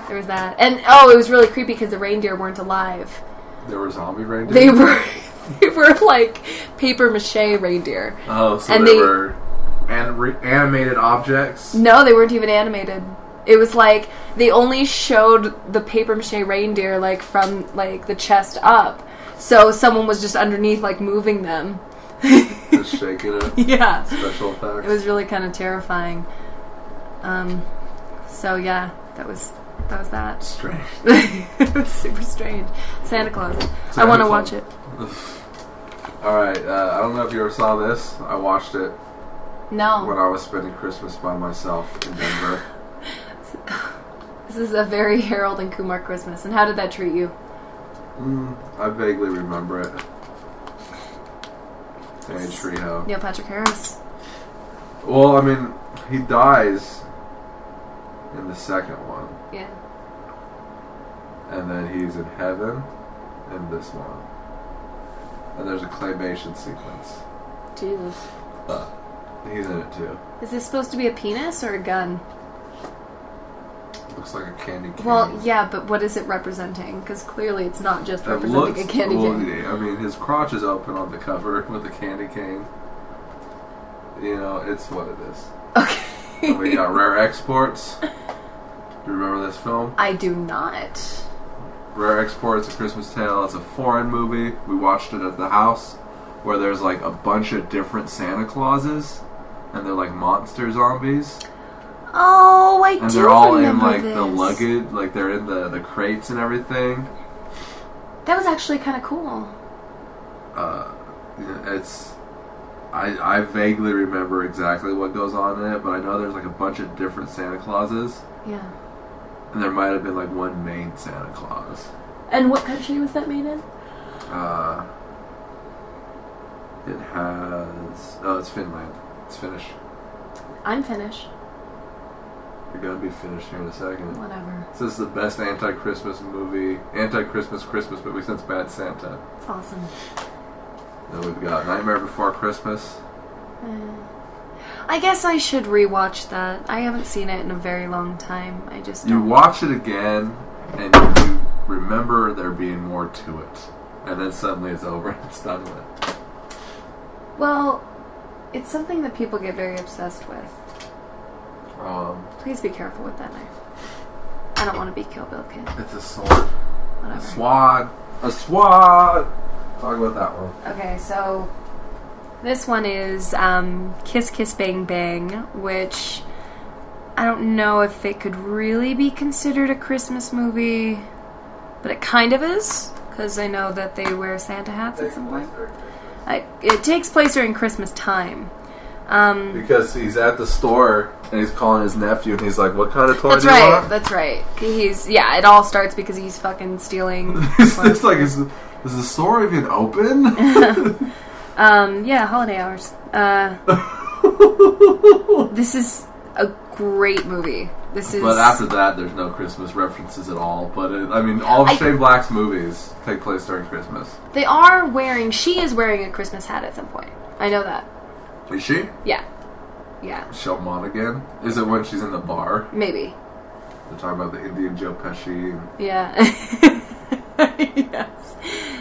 there was that, and it was really creepy because the reindeer weren't alive. There were zombie reindeer? They were like paper mache reindeer. Oh, so And they they- were animated objects? No, they weren't even animated. It was like they only showed the paper mache reindeer like from like the chest up, so someone was just underneath like moving them. Just shaking it. Yeah, Special effects. it was really kind of terrifying. So yeah, that was that. strange. It was super strange. Santa Claus. I want to watch it. Alright, I don't know if you ever saw this. I watched it when No, I was spending Christmas by myself in Denver. this is a very Harold and Kumar Christmas. And how did that treat you? I vaguely remember it. Danny Trejo. Neil Patrick Harris. Well, I mean, he dies in the second one, Yeah. and then he's in heaven in this one. And there's a claymation sequence. Jesus. He's in it too. Is this supposed to be a penis or a gun? Looks like a candy cane. Well, yeah, but what is it representing? Because clearly it's not just It representing looks, a candy well, cane. yeah, I mean, his crotch is open on the cover with a candy cane. You know, it's what it is. Okay. And we got Rare Exports. Do you remember this film? I do not. Rare Exports, A Christmas Tale. It's a foreign movie. We watched it at the house, where there's like a bunch of different Santa Clauses, and they're like monster zombies. Oh, I And do they're all in remember like this. the luggage, like they're in the crates and everything. That was actually kind of cool. It's I vaguely remember exactly what goes on in it, but I know there's like a bunch of different Santa Clauses, Yeah. and there might have been like one main Santa Claus. And what country was that made in? It has it's Finland. It's Finnish. I'm Finnish. You're gonna be finished here in a second. Whatever. This is the best anti-Christmas Christmas movie since Bad Santa. It's awesome. Then we've got Nightmare Before Christmas. I guess I should rewatch that. I haven't seen it in a very long time. I just You don't. watch it again, and you remember there being more to it. And then suddenly it's over and it's done with. Well, It's something that people get very obsessed with. Please be careful with that knife. I don't want to be Kill Bill Kid. It's a sword. Whatever. A sword. A sword. Talk about that one. Okay, so this one is Kiss Kiss Bang Bang, which I don't know if it could really be considered a Christmas movie, but it kind of is, because I know that they wear Santa hats at some point. It takes place during Christmas time. Because he's at the store and he's calling his nephew and he's like, "What kind of toy That's do you right. want?" That's right. It all starts because he's fucking stealing. It's like, is the store even open? Yeah, holiday hours. This is a great movie. But after that, there's no Christmas references at all. But all of Shane Black's movies take place during Christmas. She is wearing a Christmas hat at some point. I know that. Is she? Yeah. Michelle Monaghan? Is it when she's in the bar? Maybe. They're talking about the Indian Joe Pesci. Yeah. Yes.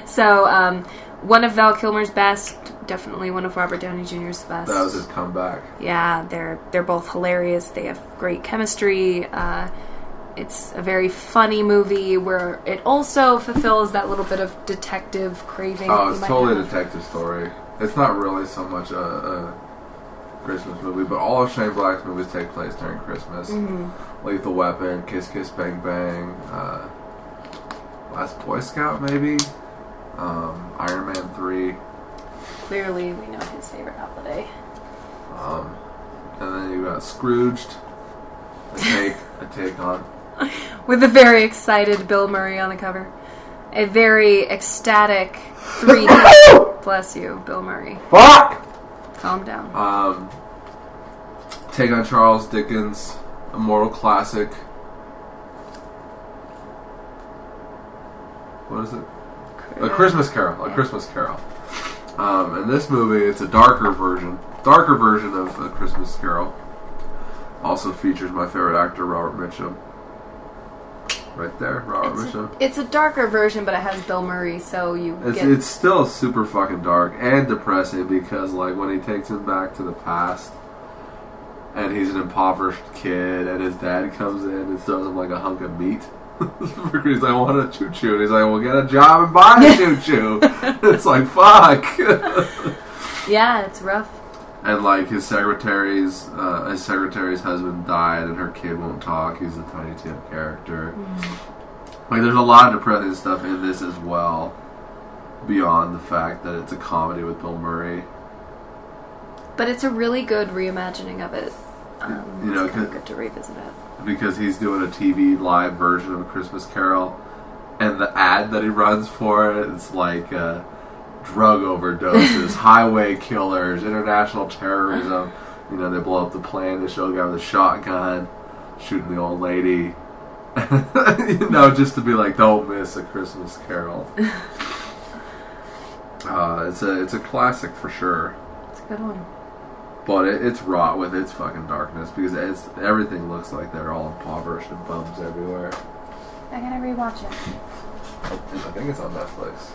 So, one of Val Kilmer's best, definitely one of Robert Downey Jr.'s best. That was his comeback. Yeah, they're both hilarious. They have great chemistry. It's a very funny movie where it also fulfills that little bit of detective craving. Oh, it's totally a detective story. It's not really so much a Christmas movie, but all of Shane Black's movies take place during Christmas. Mm-hmm. Lethal Weapon, Kiss Kiss Bang Bang, Last Boy Scout maybe, Iron Man 3. Clearly, we know his favorite holiday. And then you got Scrooged, a take on. With a very excited Bill Murray on the cover. A very ecstatic 3D. Bless you, Bill Murray. Fuck! Calm down. Take on Charles Dickens, immortal classic. What is it? A Christmas Carol. A Christmas Carol. In this movie, it's a darker version of A Christmas Carol. Also features my favorite actor, Robert Mitchum. Right there, Robert Mitchum. It's a darker version, but it has Bill Murray, so it's still super fucking dark and depressing because, like, when he takes him back to the past, and he's an impoverished kid, and his dad comes in and throws him like a hunk of meat. He's like, "I want a choo-choo," and he's like, "Well, get a job and buy a choo-choo." It's like, fuck. Yeah, it's rough. And like his secretary's husband died, and her kid won't talk. He's a Tiny Tim character. Mm-hmm. Like, there's a lot of depressing stuff in this as well, beyond the fact that it's a comedy with Bill Murray. But it's a really good reimagining of it. It's kind of good to revisit it. Because he's doing a TV live version of A Christmas Carol, and the ad that he runs for it is like drug overdoses, highway killers, international terrorism. They blow up the plane, they show a guy with a shotgun shooting the old lady. Just to be like, don't miss A Christmas Carol. It's a classic for sure. It's a good one. But it's wrought with its fucking darkness because everything looks like they're all impoverished and bums everywhere. I gotta rewatch it. I think it's on Netflix.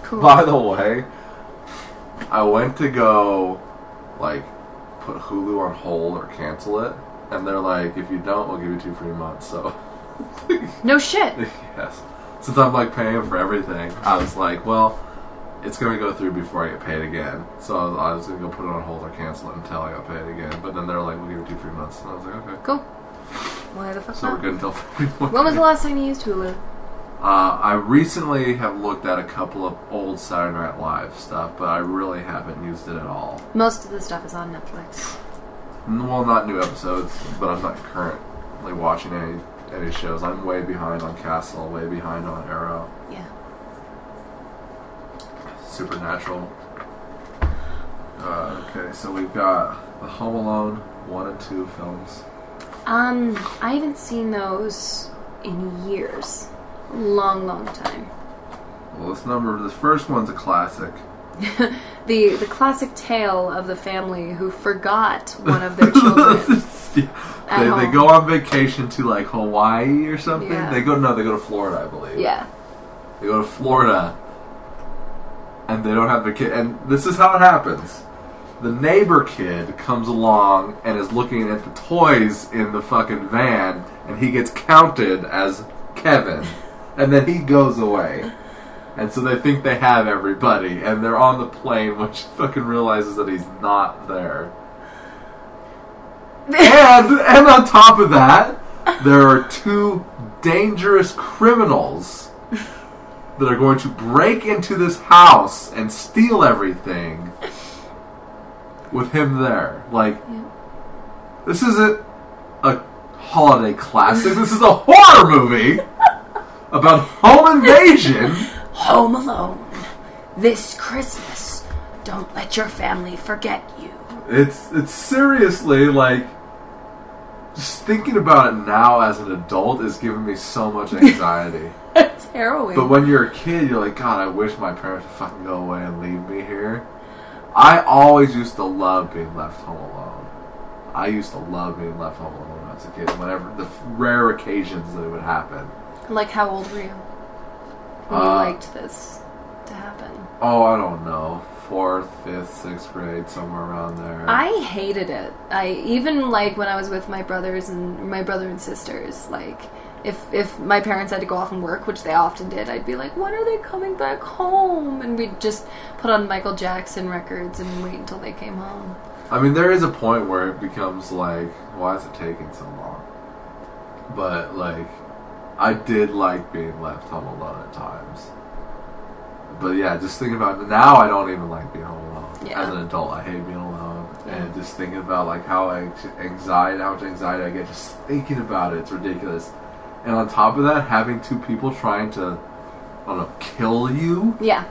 Cool. By the way, I went to go, like, put Hulu on hold or cancel it, and they're like, "If you don't, we'll give you 2 free months." So, no shit. Yes. Since I'm like paying for everything, I was like, well, it's going to go through before I get paid again. So I was going to go put it on hold or cancel it until I got paid again. But then they're like, "We'll give you 2 free months." And I was like, okay. Cool. Why the fuck So not? we're good until February. When was the last time you used Hulu? I recently have looked at a couple of old Saturday Night Live stuff, but I really haven't used it at all. Most of the stuff is on Netflix. Well, not new episodes, but I'm not currently watching any shows. I'm way behind on Castle, way behind on Arrow. Yeah. Supernatural. Okay, so we've got the Home Alone 1 and 2 films. I haven't seen those in years. Long time. Well, this first one's a classic. the classic tale of the family who forgot one of their children. They go on vacation to like Hawaii or something. Yeah. They go to Florida, I believe. Yeah. They go to Florida, and they don't have the kid. And this is how it happens. the neighbor kid comes along and is looking at the toys in the fucking van, and he gets counted as Kevin, and then he goes away. And so they think they have everybody, and they're on the plane when she fucking realizes that he's not there. and on top of that, there are two dangerous criminals that are going to break into this house and steal everything with him there. Like, this isn't a holiday classic. This is a horror movie about home invasion. Home Alone. This Christmas, don't let your family forget you. It's seriously, like, just thinking about it now as an adult is giving me so much anxiety. It's harrowing. But when you're a kid, you're like, God, I wish my parents would fucking go away and leave me here. I always used to love being left home alone. I used to love being left home alone when I was a kid. Whenever the rare occasions that it would happen. Like, how old were you when you liked this to happen? Oh, I don't know. 4th, 5th, 6th grade, somewhere around there. I hated it. Even like when I was with my brothers and my brother and sisters, like if my parents had to go off and work, which they often did, I'd be like, when are they coming back home? And we'd just put on Michael Jackson records and wait until they came home. I mean, there is a point where it becomes like, why is it taking so long? But like, I did like being left home alone at times. But yeah, just thinking about it, now I don't even like being home alone. Yeah. As an adult, I hate being alone. Yeah. And just thinking about like how much anxiety I get just thinking about it, it's ridiculous. And on top of that, having two people trying to, I don't know, kill you? Yeah,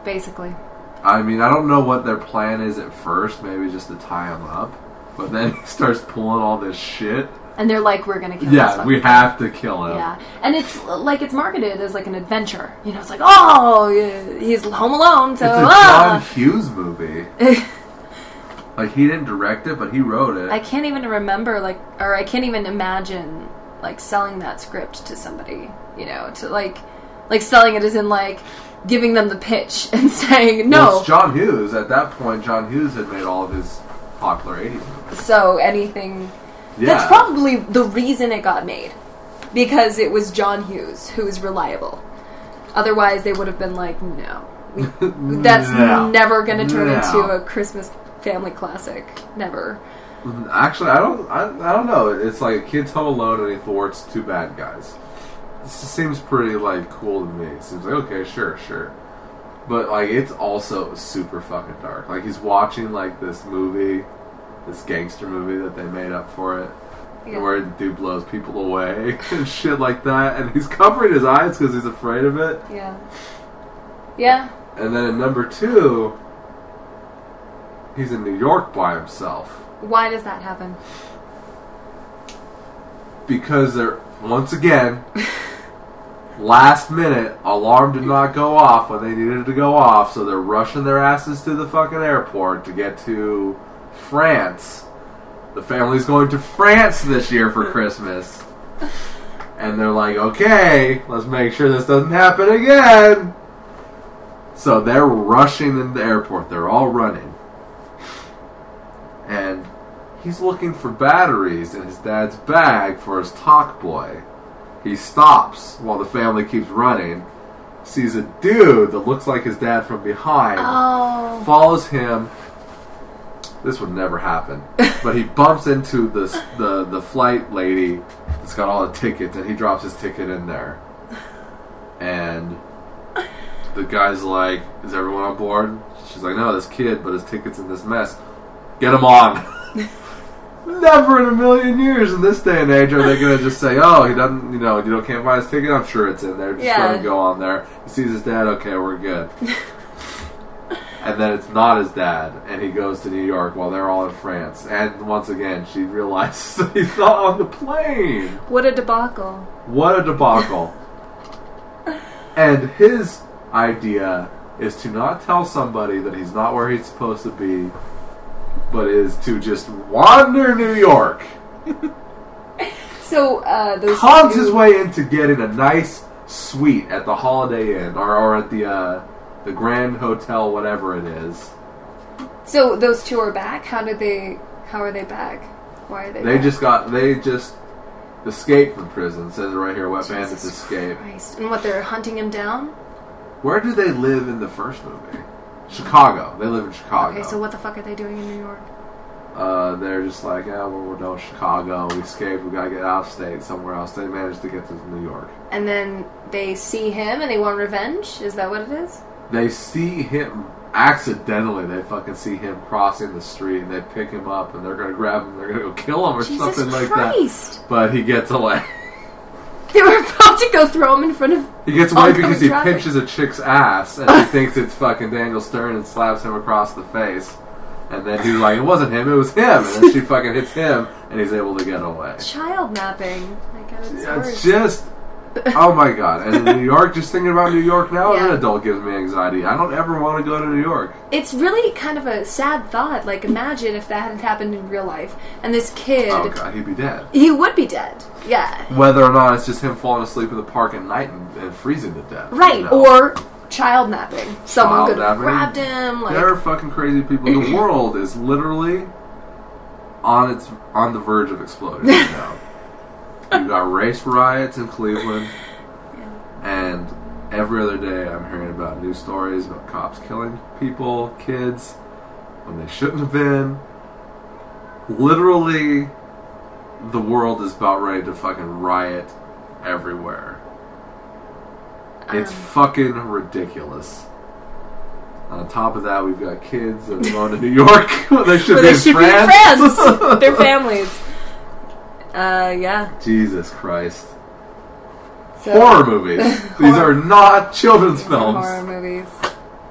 basically. I mean, I don't know what their plan is at first, maybe just to tie him up. But then he starts pulling all this shit. And they're like, we're gonna kill him. Yeah, we have to kill him. Yeah, and it's like it's marketed as like an adventure. You know, it's like, oh, he's home alone, so it's a John Hughes movie. Like, he didn't direct it, but he wrote it. I can't even remember, or I can't even imagine like selling that script to somebody. You know, to like selling it as in like giving them the pitch and saying no. Well, it's John Hughes. At that point, John Hughes had made all of his popular 80s movies. So anything. Yeah. That's probably the reason it got made. Because it was John Hughes, who was reliable. Otherwise, they would have been like, no. That's never going to turn into a Christmas family classic. Never. Actually, I don't know. It's like a kid's home alone and he thwarts two bad guys. This seems pretty, like, cool to me. It seems like, okay, sure. But, like, it's also super fucking dark. Like, he's watching, like, this movie... this gangster movie that they made up for it, where the dude blows people away and shit like that, and he's covering his eyes because he's afraid of it. Yeah. And then in number 2, he's in New York by himself. Why does that happen? Because they're, once again, last minute, alarm did not go off when they needed it to go off, so they're rushing their asses to the fucking airport to get to France. The family's going to France this year for Christmas. And they're like, okay, let's make sure this doesn't happen again. So they're rushing in the airport. They're all running. And he's looking for batteries in his dad's bag for his talk boy. He stops while the family keeps running, sees a dude that looks like his dad from behind, follows him. This would never happen. But he bumps into the flight lady that's got all the tickets, and he drops his ticket in there. And the guy's like, is everyone on board? She's like, no, this kid, but his ticket's in this mess. Get him on. Never in a million years in this day and age are they going to just say, oh, he doesn't, can't buy his ticket? I'm sure it's in there. Just let him go on there. He sees his dad, okay, we're good. And then it's not his dad, and he goes to New York while they're all in France. And once again, she realizes that he's not on the plane. What a debacle. What a debacle. And his idea is to not tell somebody that he's not where he's supposed to be, but is to just wander New York. So, those cons his way into getting a nice suite at the Holiday Inn, or at the Grand Hotel, whatever it is. So those two are back? How are they back? Why are they They back? They just escaped from prison. It says it right here, Wet Bandits escape. Christ. And what, they're hunting him down? Where do they live in the first movie? Chicago. They live in Chicago. Okay, so what the fuck are they doing in New York? They're just like, yeah, we're done with Chicago. We escaped. We gotta get out of state somewhere else. They managed to get to New York. And then they see him and they want revenge? Is that what it is? They see him accidentally. They fucking see him crossing the street, and they pick him up, and they're gonna grab him. They're gonna go kill him or Jesus something like Christ. that. But he gets away. They were about to go throw him in front of... He gets away because he traffic. pinches a chick's ass, and he thinks it's fucking Daniel Stern and slaps him across the face. And then he's like, it wasn't him, it was him. And then she fucking hits him, and he's able to get away. Child napping. Like at its Yeah, worst. it's just... Oh my god. And in New York, just thinking about New York now, Yeah. an adult gives me anxiety. I don't ever want to go to New York. It's really kind of a sad thought. Like, imagine if that had happened in real life. And this kid... Oh god, he'd be dead. He would be dead. Yeah. Whether or not it's just him falling asleep in the park at night and freezing to death. Right. you know? Or child napping. Someone Child could have napping. grabbed him. Like, There are fucking crazy people. The world is literally on the verge of exploding right now. You got race riots in Cleveland, and every other day I'm hearing about news stories about cops killing people, kids, when they shouldn't have been. Literally, the world is about ready to fucking riot everywhere. It's fucking ridiculous. On top of that, we've got kids that are going to New York when they should, Where be, they in should France. be in France. Their families. Yeah. Jesus Christ. So, Horror movies. These are not children's these are films. horror movies.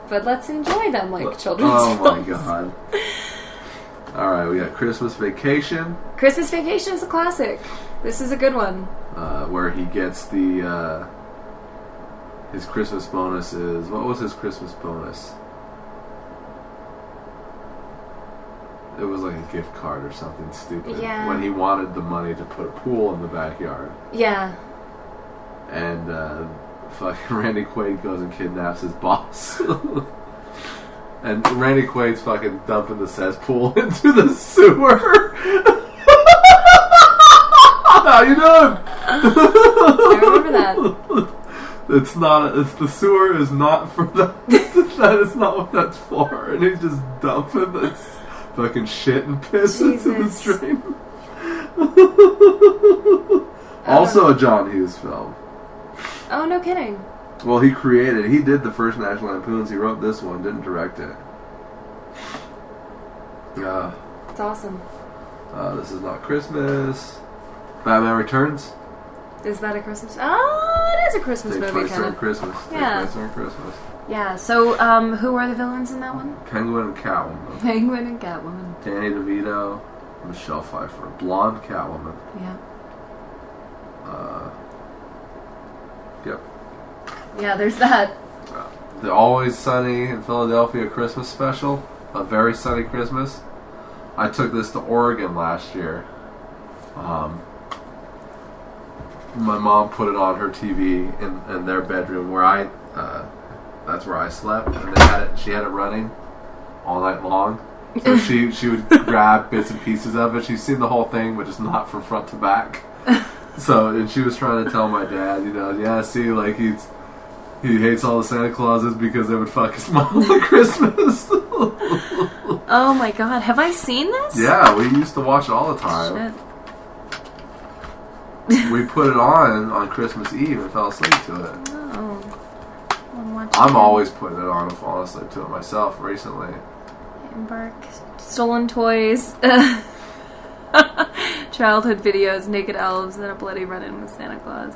But let's enjoy them like children's Oh films. my god. Alright, we got Christmas Vacation, Christmas Vacation is a classic. This is a good one. where he gets the, his Christmas bonus is, what was his Christmas bonus? It was like a gift card or something stupid. Yeah. When he wanted the money to put a pool in the backyard. Yeah. And, fucking Randy Quaid goes and kidnaps his boss. And Randy Quaid's fucking dumping the cesspool into the sewer. How you doing? I remember that. It's not. It's the sewer is not for that. That is not what that's for. And he's just dumping this fucking shit and piss into the Jesus. drain. Also a John Hughes film. Oh, no kidding. Well, he did the first National Lampoons. He wrote this one, didn't direct it. It's awesome. This is Not Christmas. Batman Returns. Is that a Christmas? Oh, it is a Christmas Takes movie, place kind during of. Christmas. Yeah. Takes place during Christmas. Yeah, so, who are the villains in that one? Penguin and Catwoman. Penguin and Catwoman. Danny DeVito, Michelle Pfeiffer. Blonde Catwoman. Yeah. Yep. Yeah, there's that. The Always Sunny in Philadelphia Christmas special. A Very Sunny Christmas. I took this to Oregon last year. My mom put it on her TV in their bedroom where that's where I slept, and she had it running all night long. So she would grab bits and pieces of it. She's seen the whole thing, but just not from front to back. So, and she was trying to tell my dad, yeah, see, like he hates all the Santa Clauses because they would fuck his mom at Christmas. Oh my god, have I seen this? Yeah, we used to watch it all the time. Shit. We put it on Christmas Eve and fell asleep to it. Oh. I'm always putting it on and falling asleep to it myself recently. Embark. Stolen toys. Childhood videos, naked elves, and a bloody run-in with Santa Claus.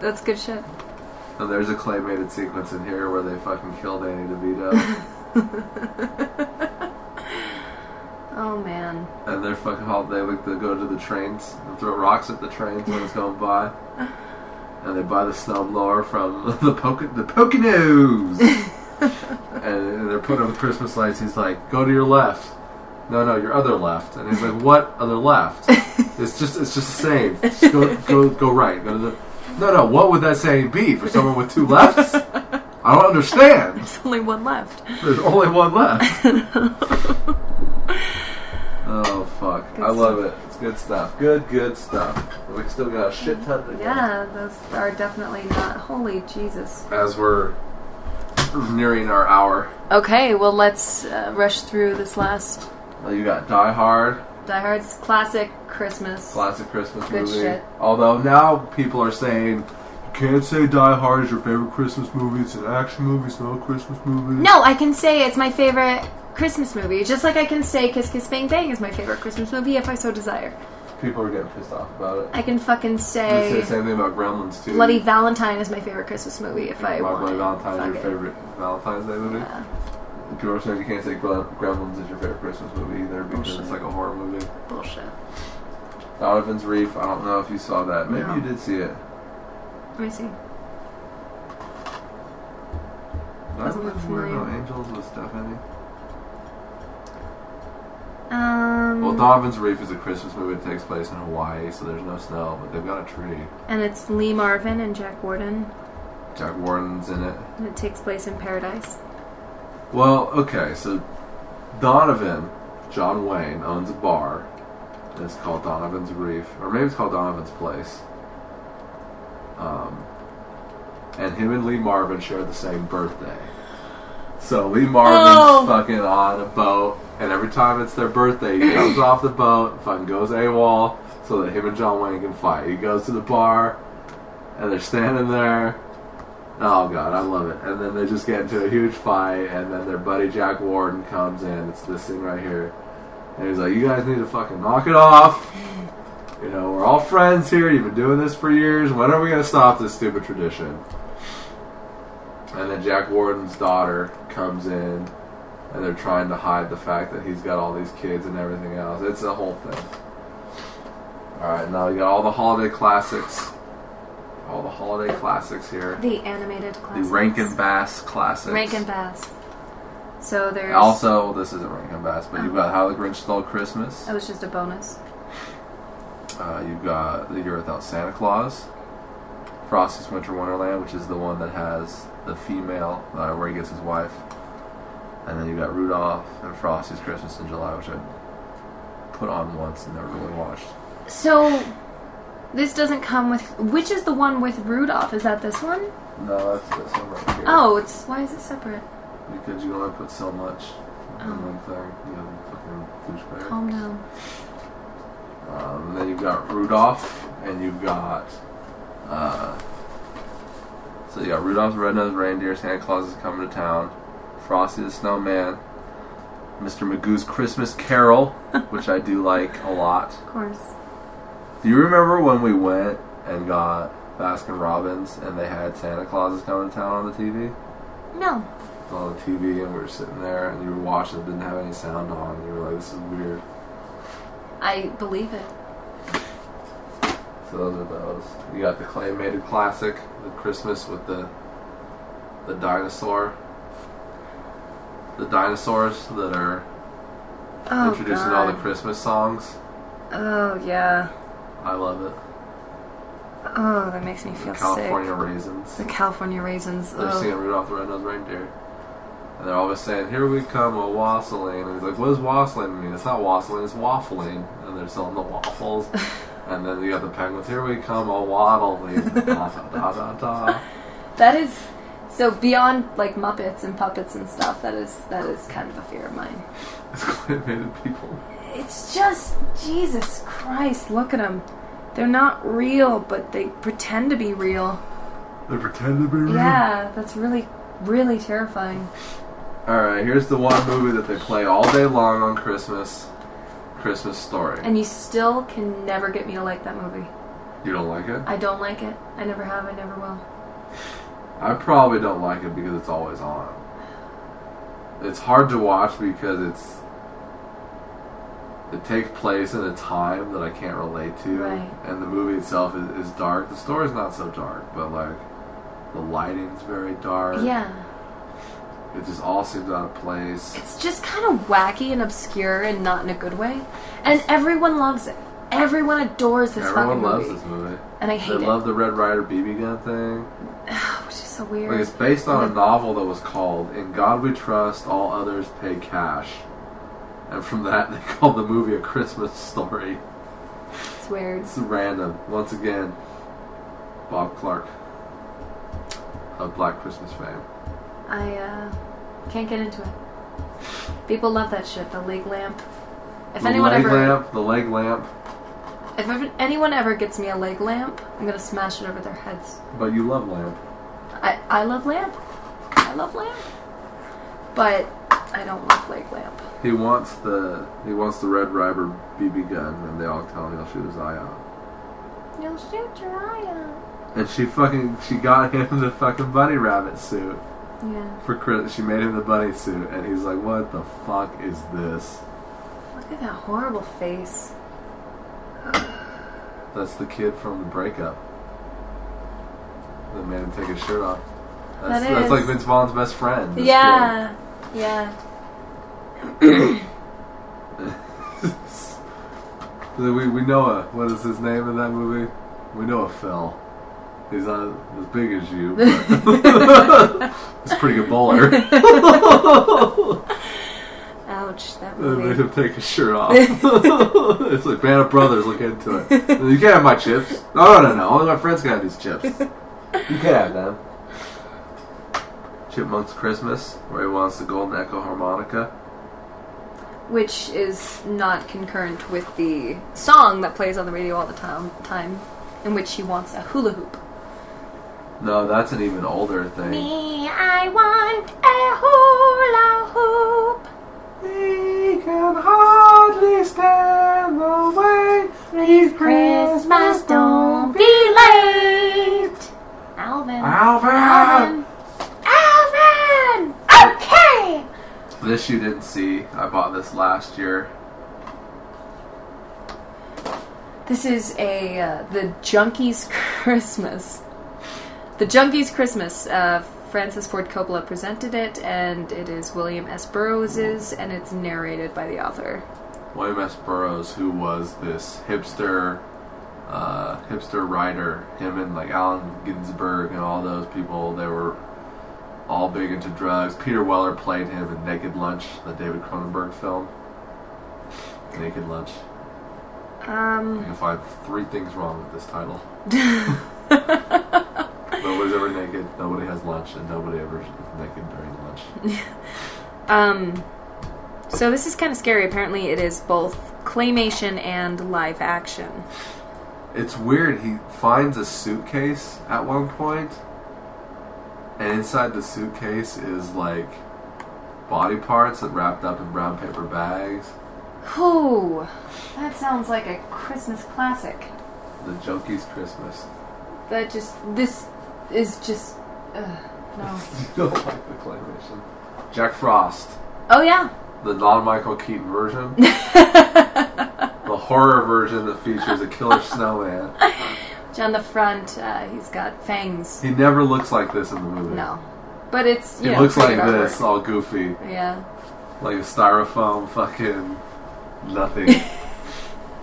That's good shit. And there's a claymated sequence in here where they fucking kill Danny DeVito. Oh man. And they're fucking they like to go to the trains and throw rocks at the trains when it's going by. And they buy the snowblower from the Poconos. And they're putting up Christmas lights. He's like, go to your left. No, your other left. And he's like, what other left? It's just the same. Just go right. Go to the. No, what would that saying be for someone with two lefts? I I don't understand. There's only one left. There's only one left. Oh, fuck. Good I love stuff. it. It's good stuff. Good stuff. We still got a shit ton to go. Yeah, those are definitely not... Holy Jesus. As we're nearing our hour. Okay, well, let's rush through this last... Well, you got Die Hard. Die Hard's classic Christmas. Classic Christmas Good movie. shit. Although now people are saying, you can't say Die Hard is your favorite Christmas movie. It's an action movie. It's not a Christmas movie. No, I can say it's my favorite Christmas movie. Just like I can say Kiss Kiss Bang Bang is my favorite Christmas movie if I so desire. People are getting pissed off about it. I can fucking They say say the same thing about Gremlins, too. Bloody Valentine is my favorite Christmas movie if I want. Bloody Valentine is Fuck your it. favorite Valentine's Day movie? Yeah, People are saying you can't say Gremlins is your favorite Christmas movie either because Bullshit. it's like a horror movie. bullshit. Donovan's Reef, I don't know if you saw that. Maybe No. you did see it. Let me see. Doesn't look Donovan's Weird familiar. About Angels with Stephanie. Well, Donovan's Reef is a Christmas movie that takes place in Hawaii, so there's no snow, but they've got a tree. and it's Lee Marvin and Jack Warden, Jack Warden's in it. and it takes place in Paradise. Well, okay, so Donovan, John Wayne, owns a bar, and it's called Donovan's Reef, or maybe it's called Donovan's Place. And him and Lee Marvin share the same birthday. So Lee Marvin's fucking on a boat, and every time it's their birthday, he comes off the boat, fucking goes AWOL, so that him and John Wayne can fight. He goes to the bar, and they're standing there. Oh god, I love it. And then they just get into a huge fight, and then their buddy Jack Warden comes in. It's this thing right here. And he's like, you guys need to fucking knock it off. You know, we're all friends here. You've been doing this for years. When are we going to stop this stupid tradition? And then Jack Warden's daughter comes in, and they're trying to hide the fact that he's got all these kids and everything else. It's a whole thing. Alright, now you got all the holiday classics. All the holiday classics here. The animated The classics. Rankin Bass classics. Rankin Bass. So there's... Also, this isn't Rankin Bass, but you've got How the Grinch Stole Christmas. That was just a bonus. You've got The Year Without Santa Claus. Frosty's Winter Wonderland, which is the one that has the female, where he gets his wife. And then you've got Rudolph and Frosty's Christmas in July, which I put on once and never really watched. So, this doesn't come with... Which is the one with Rudolph? Is that this one? No, that's this one right here. Oh, it's... Why is it separate? Because you only put so much in Oh. one thing. You know, fucking douchebag. Calm down. And then you've got Rudolph, and you've got... so you got Rudolph's the Red-Nosed Reindeer, Santa Claus is Coming to Town, Frosty the Snowman, Mr. Magoo's Christmas Carol, which I do like a lot. Of course. Do you remember when we went and got Baskin Robbins and they had Santa Claus is Coming to Town on the TV? No. It was on the TV and we were sitting there and you were watching it, didn't have any sound on, and you were like, this is weird. I believe it. So those are those. You got the Claymated Classic, the Christmas with the dinosaur. The dinosaurs that are introducing all the Christmas songs. Oh, yeah. I love it. Oh, that makes me feel The California sick. Raisins. The California Raisins. They're Ugh. singing Rudolph the Red-Nosed Reindeer. And they're always saying, here we come, a wassailing. And he's like, what does wassailing mean? It's not wassailing, it's waffling. And they're selling the waffles. And then you got the penguins, here we come, a waddling. Da, da, da, da. That is... So beyond, like, Muppets and puppets and stuff, that is kind of a fear of mine. It's Claymated people. It's just... Jesus Christ, look at them. They're not real, but they pretend to be real. They pretend to be real. Yeah, that's really, really terrifying. Alright, here's the one movie that they play all day long on Christmas. Christmas Story. And you still can never get me to like that movie. You don't like it? I don't like it. I never have, I never will. I probably don't like it because it's always on. It's hard to watch because it takes place in a time that I can't relate to. Right. And the movie itself is dark. The story's not so dark, but like the lighting's very dark. Yeah. It just all seems out of place. It's just kind of wacky and obscure and not in a good way. And everyone loves it. Everyone adores this Everyone fucking loves movie. this movie. And I hate They it. love the Red Ryder BB gun thing. Which is so weird. Like, it's based on a novel that was called "In God We Trust, All Others Pay Cash," and from that they called the movie A Christmas Story. It's weird. It's random. Once again, Bob Clark of Black Christmas fame. I can't get into it. People love that shit. The leg lamp. If The leg lamp. If anyone ever gets me a leg lamp, I'm gonna smash it over their heads. But you love lamp. I love lamp. I love lamp. But I don't love leg lamp. He wants the Red Ryder BB gun, and they all tell him he'll shoot his eye out. You'll shoot your eye out. And she got him the fucking bunny rabbit suit. Yeah. For Chris, she made him the bunny suit, and he's like, "What the fuck is this?" Look at that horrible face. That's the kid from the breakup. That made him take his shirt off. That's like Vince Vaughn's best friend. Yeah. Yeah. we know what is his name in that movie? We know a Phil. He's not as big as you, but he's a pretty good bowler. Ouch, that They movie. made him take his shirt off. It's like Band of Brothers, look into it. You can't have my chips. No. Only my friends can have these chips. You can't have them. Chipmunk's Christmas, where he wants the golden echo harmonica. Which is not concurrent with the song that plays on the radio all the time, in which he wants a hula hoop. No, that's an even older thing. Me, I want a hula hoop. We can hardly stand the wait. Please, Christmas, don't be late. Alvin. Okay. This you didn't see. I bought this last year. This is the Junkies Christmas. The Junkies Christmas. Francis Ford Coppola presented it, and it is William S. Burroughs's, and it's narrated by the author. William S. Burroughs, who was this hipster writer. Him and like Allen Ginsberg and all those people, they were all big into drugs. Peter Weller played him in Naked Lunch, the David Cronenberg film. Naked Lunch. You can find 3 things wrong with this title. Nobody's ever naked, nobody has lunch, and nobody ever is naked during lunch. So this is kind of scary. Apparently it is both claymation and live action. It's weird. He finds a suitcase at one point, and inside the suitcase is like body parts that wrapped up in brown paper bags. Whew, that sounds like a Christmas classic. The Junkies Christmas. This is just, no. You don't like the claymation. Jack Frost. Oh yeah. The non-Michael Keaton version. The horror version that features a killer snowman. Which on the front, he's got fangs. He never looks like this in the movie. No. But it's, He looks like this, all goofy. Yeah. Like a styrofoam fucking nothing.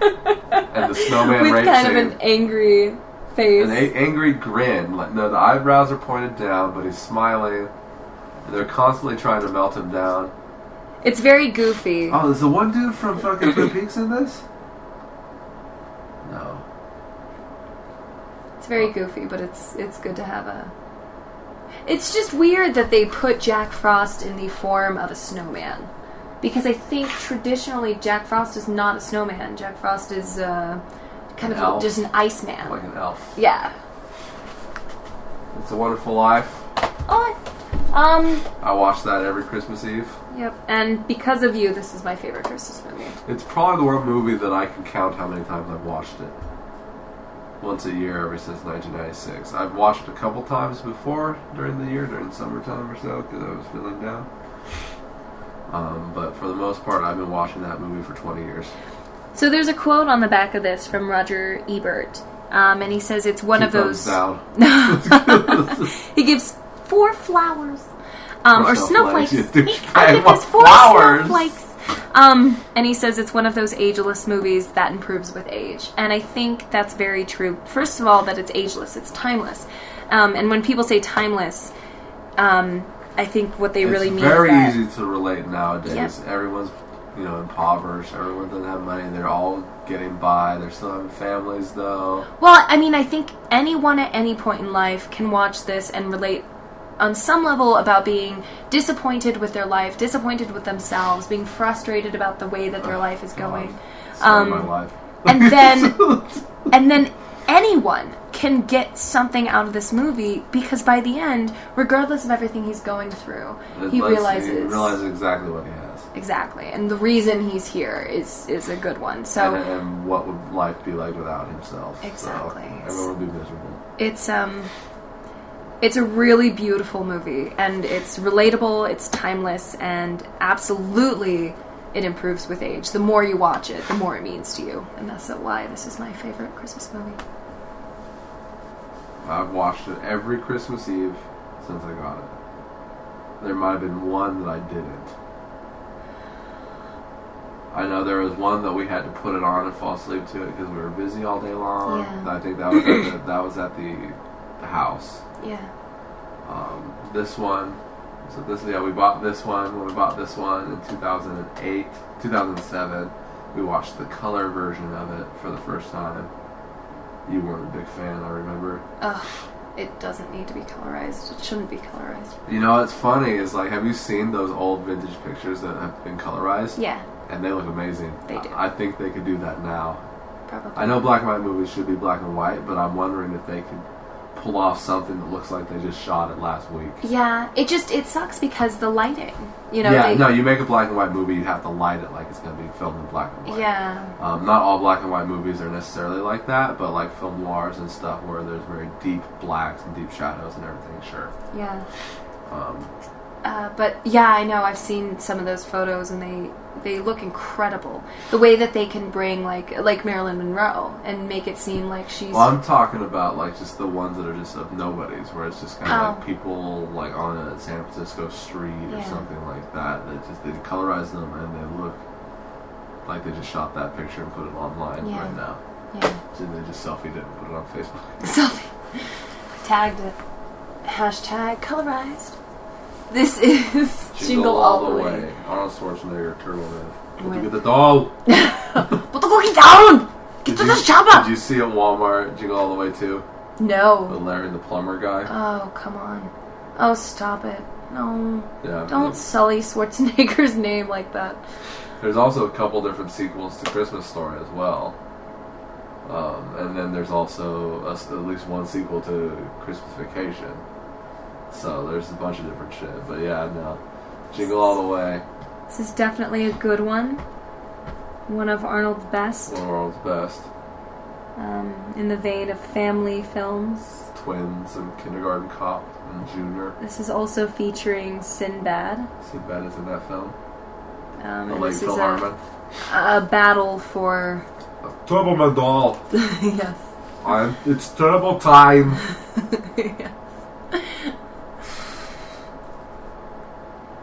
And the snowman with rape kind scene. of an angry face. An angry grin. Like, no, the eyebrows are pointed down, but he's smiling. And they're constantly trying to melt him down. It's very goofy. Oh, is the one dude from fucking Twin Peaks in this? No. It's very goofy, but it's good to have a... It's just weird that they put Jack Frost in the form of a snowman. Because I think traditionally Jack Frost is not a snowman. Jack Frost is kind of just an iceman. Like an elf. Yeah. It's a Wonderful Life. Oh, I watch that every Christmas Eve. Yep. And because of you, this is my favorite Christmas movie. It's probably the one movie that I can count how many times I've watched it. Once a year ever since 1996. I've watched it a couple times before during the year, during summertime or so, because I was feeling down. But for the most part, I've been watching that movie for 20 years. So there's a quote on the back of this from Roger Ebert, and he says it's one of those... Down. He gives 4 flowers. Or snowflakes. You I think douchebag. there's 4 Flowers? snowflakes. And he says it's one of those ageless movies that improves with age. And I think that's very true. First of all, that it's ageless. It's timeless. And when people say timeless, I think what they really mean is very that easy to relate nowadays. Yep. Everyone's, impoverished. Everyone doesn't have money. They're all getting by. They're still having families, though. Well, I mean, I think anyone at any point in life can watch this and relate on some level about being disappointed with their life, disappointed with themselves, being frustrated about the way that their life is going. My life. And then anyone can get something out of this movie because by the end, regardless of everything he's going through, he realizes exactly what he has. Exactly, and the reason he's here is a good one. So, and what would life be like without himself? Exactly. So everyone would be miserable. It's a really beautiful movie, and it's relatable, it's timeless, and absolutely it improves with age. The more you watch it, the more it means to you, and that's why this is my favorite Christmas movie. I've watched it every Christmas Eve since I got it. There might have been one that I didn't. I know there was one that we had to put it on and fall asleep to it because we were busy all day long. Yeah. I think that was at the house. Yeah. This one, we bought this one. When we bought this one in 2008, 2007, we watched the color version of it for the first time. You weren't a big fan, I remember. Ugh, it doesn't need to be colorized. It shouldn't be colorized. You know what's funny is, have you seen those old vintage pictures that have been colorized? Yeah. And they look amazing. They do. I think they could do that now. Probably. I know black and white movies should be black and white, but I'm wondering if they could pull off something that looks like they just shot it last week. Yeah, it sucks because the lighting. You make a black and white movie, you have to light it like it's going to be filmed in black and white. Yeah. Not all black and white movies are necessarily like that, but like film noirs and stuff where there's very deep blacks and deep shadows and everything, sure. Yeah. But yeah, I know. I've seen some of those photos, and they look incredible. The way that they can bring like Marilyn Monroe and make it seem like she's. Well, I'm talking about just the ones that are just of nobodies, where it's just kind of like people on a San Francisco street or something like that. That just they colorize them and they look like they just shot that picture and put it online right now. Yeah. So they just selfied it and put it on Facebook. Selfie. Tagged it. Hashtag colorized. This is Jingle All the Way. Arnold Schwarzenegger, Turtle Man. Did you get the doll? Put the fucking down! Get to the shopper! Did you see at Walmart Jingle All the Way too? No. The Larry the Plumber guy? Oh, come on. Oh, stop it. No. Yeah. Don't sully Schwarzenegger's name like that. There's also a couple different sequels to Christmas Story as well. And then there's also at least one sequel to Christmas Vacation. So there's a bunch of different shit. But yeah, no. Jingle All the Way. This is definitely a good one. One of Arnold's best. One of Arnold's best. In the vein of family films. Twins and Kindergarten Cop and Junior. This is also featuring Sinbad. Sinbad is in that film. And late this Phil is Hartman. a battle for... Turbo my doll. Yes. It's turbo time. Yes.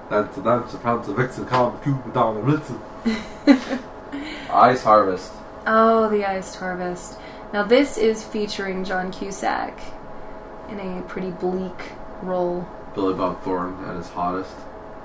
That's the Vixen calm Cuba down the Ritz. Ice Harvest. Oh, The Iced Harvest. Now this is featuring John Cusack in a pretty bleak role. Billy Bob Thornton at his hottest.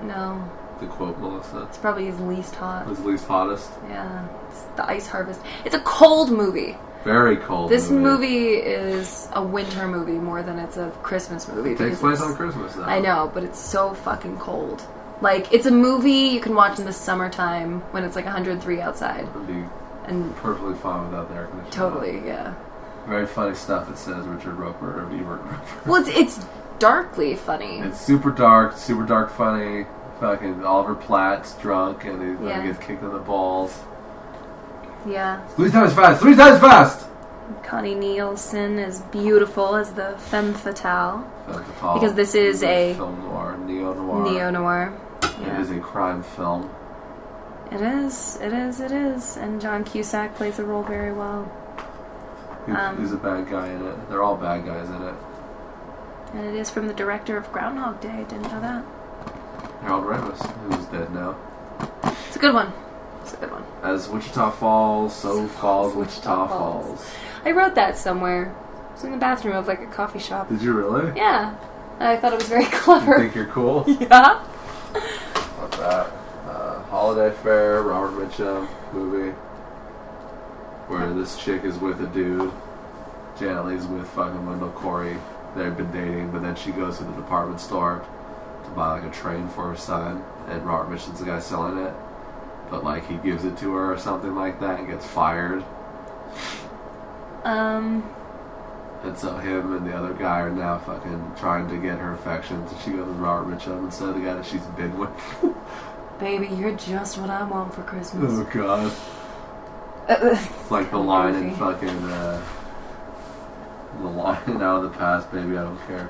No. To quote Melissa. It's probably his least hot. His least hottest. Yeah. It's The Ice Harvest. It's a cold movie. Very cold This movie is a winter movie more than it's a Christmas movie. It takes place on Christmas, though. I know, but it's so fucking cold. It's a movie you can watch in the summertime when it's 103 outside. It would be perfectly fine without the air conditioning. Totally, yeah. Very funny stuff, it says Richard Roper of Ebert Roper. Well, it's darkly funny. It's super dark funny. Fucking Oliver Platt's drunk and he gets kicked in the balls. Yeah. 3 times fast! Connie Nielsen is beautiful as the femme fatale. Femme fatale. Because this is a... film noir, neo-noir. Neo-noir. Yeah. It is a crime film. It is. And John Cusack plays the role very well. He's a bad guy in it. They're all bad guys in it. And it is from the director of Groundhog Day. Didn't know that. Harold Ramis, who's dead now. It's a good one. As Wichita falls, so falls Wichita Falls. I wrote that somewhere. It was in the bathroom of like a coffee shop. Did you really? Yeah. I thought it was very You clever. think you're cool? Yeah. What's that? Holiday Fair, Robert Mitchum movie, where this chick is with a dude. Janet Leigh's with fucking Wendell Corey. They've been dating, but then she goes to the department store to buy like a train for her son, and Robert Mitchum's the guy selling it. But like he gives it to her or something like that and gets fired. And so him and the other guy are now fucking trying to get her affections, and she goes with Robert Mitchum instead of the guy that she's been with. Baby, you're just what I want for Christmas. Oh god. It's like the line in fucking the line out of the past, baby, I don't care.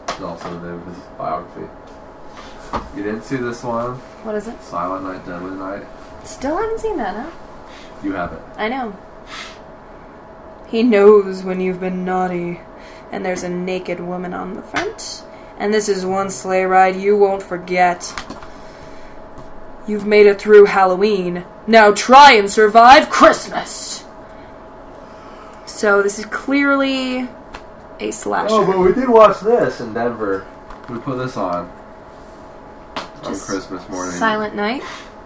It's also the name of his biography. You didn't see this one? What is it? Silent Night, Deadly Night. Still haven't seen that, huh? You haven't. I know. He knows when you've been naughty. And there's a naked woman on the front. And this is one sleigh ride you won't forget. You've made it through Halloween. Now try and survive Christmas! So this is clearly a slasher. Oh, but we did watch this in Denver. We put this on Just Christmas morning. Silent Night?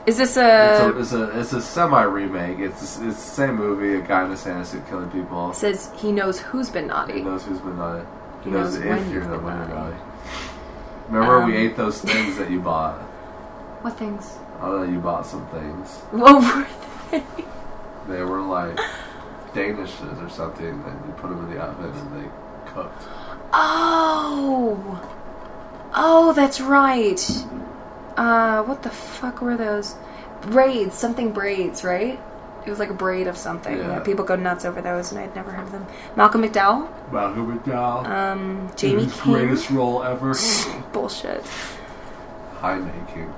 Is this a... It's a semi-remake. It's the same movie, a guy in a Santa suit killing people. It says he knows who's been naughty. He knows who's been naughty. He knows if when you're you've the been when you're naughty. naughty. Remember we ate those things that you bought? What things? I don't know, you bought some things. What were they? They were like Danishes or something, and you put them in the oven and they cooked. Oh! Oh, that's right. What the fuck were those? Braids. Something braids, right? It was like a braid of something. Yeah. People go nuts over those, and I'd never heard of them. Malcolm McDowell? Malcolm McDowell. Jamie His King? greatest role ever. Bullshit. High making.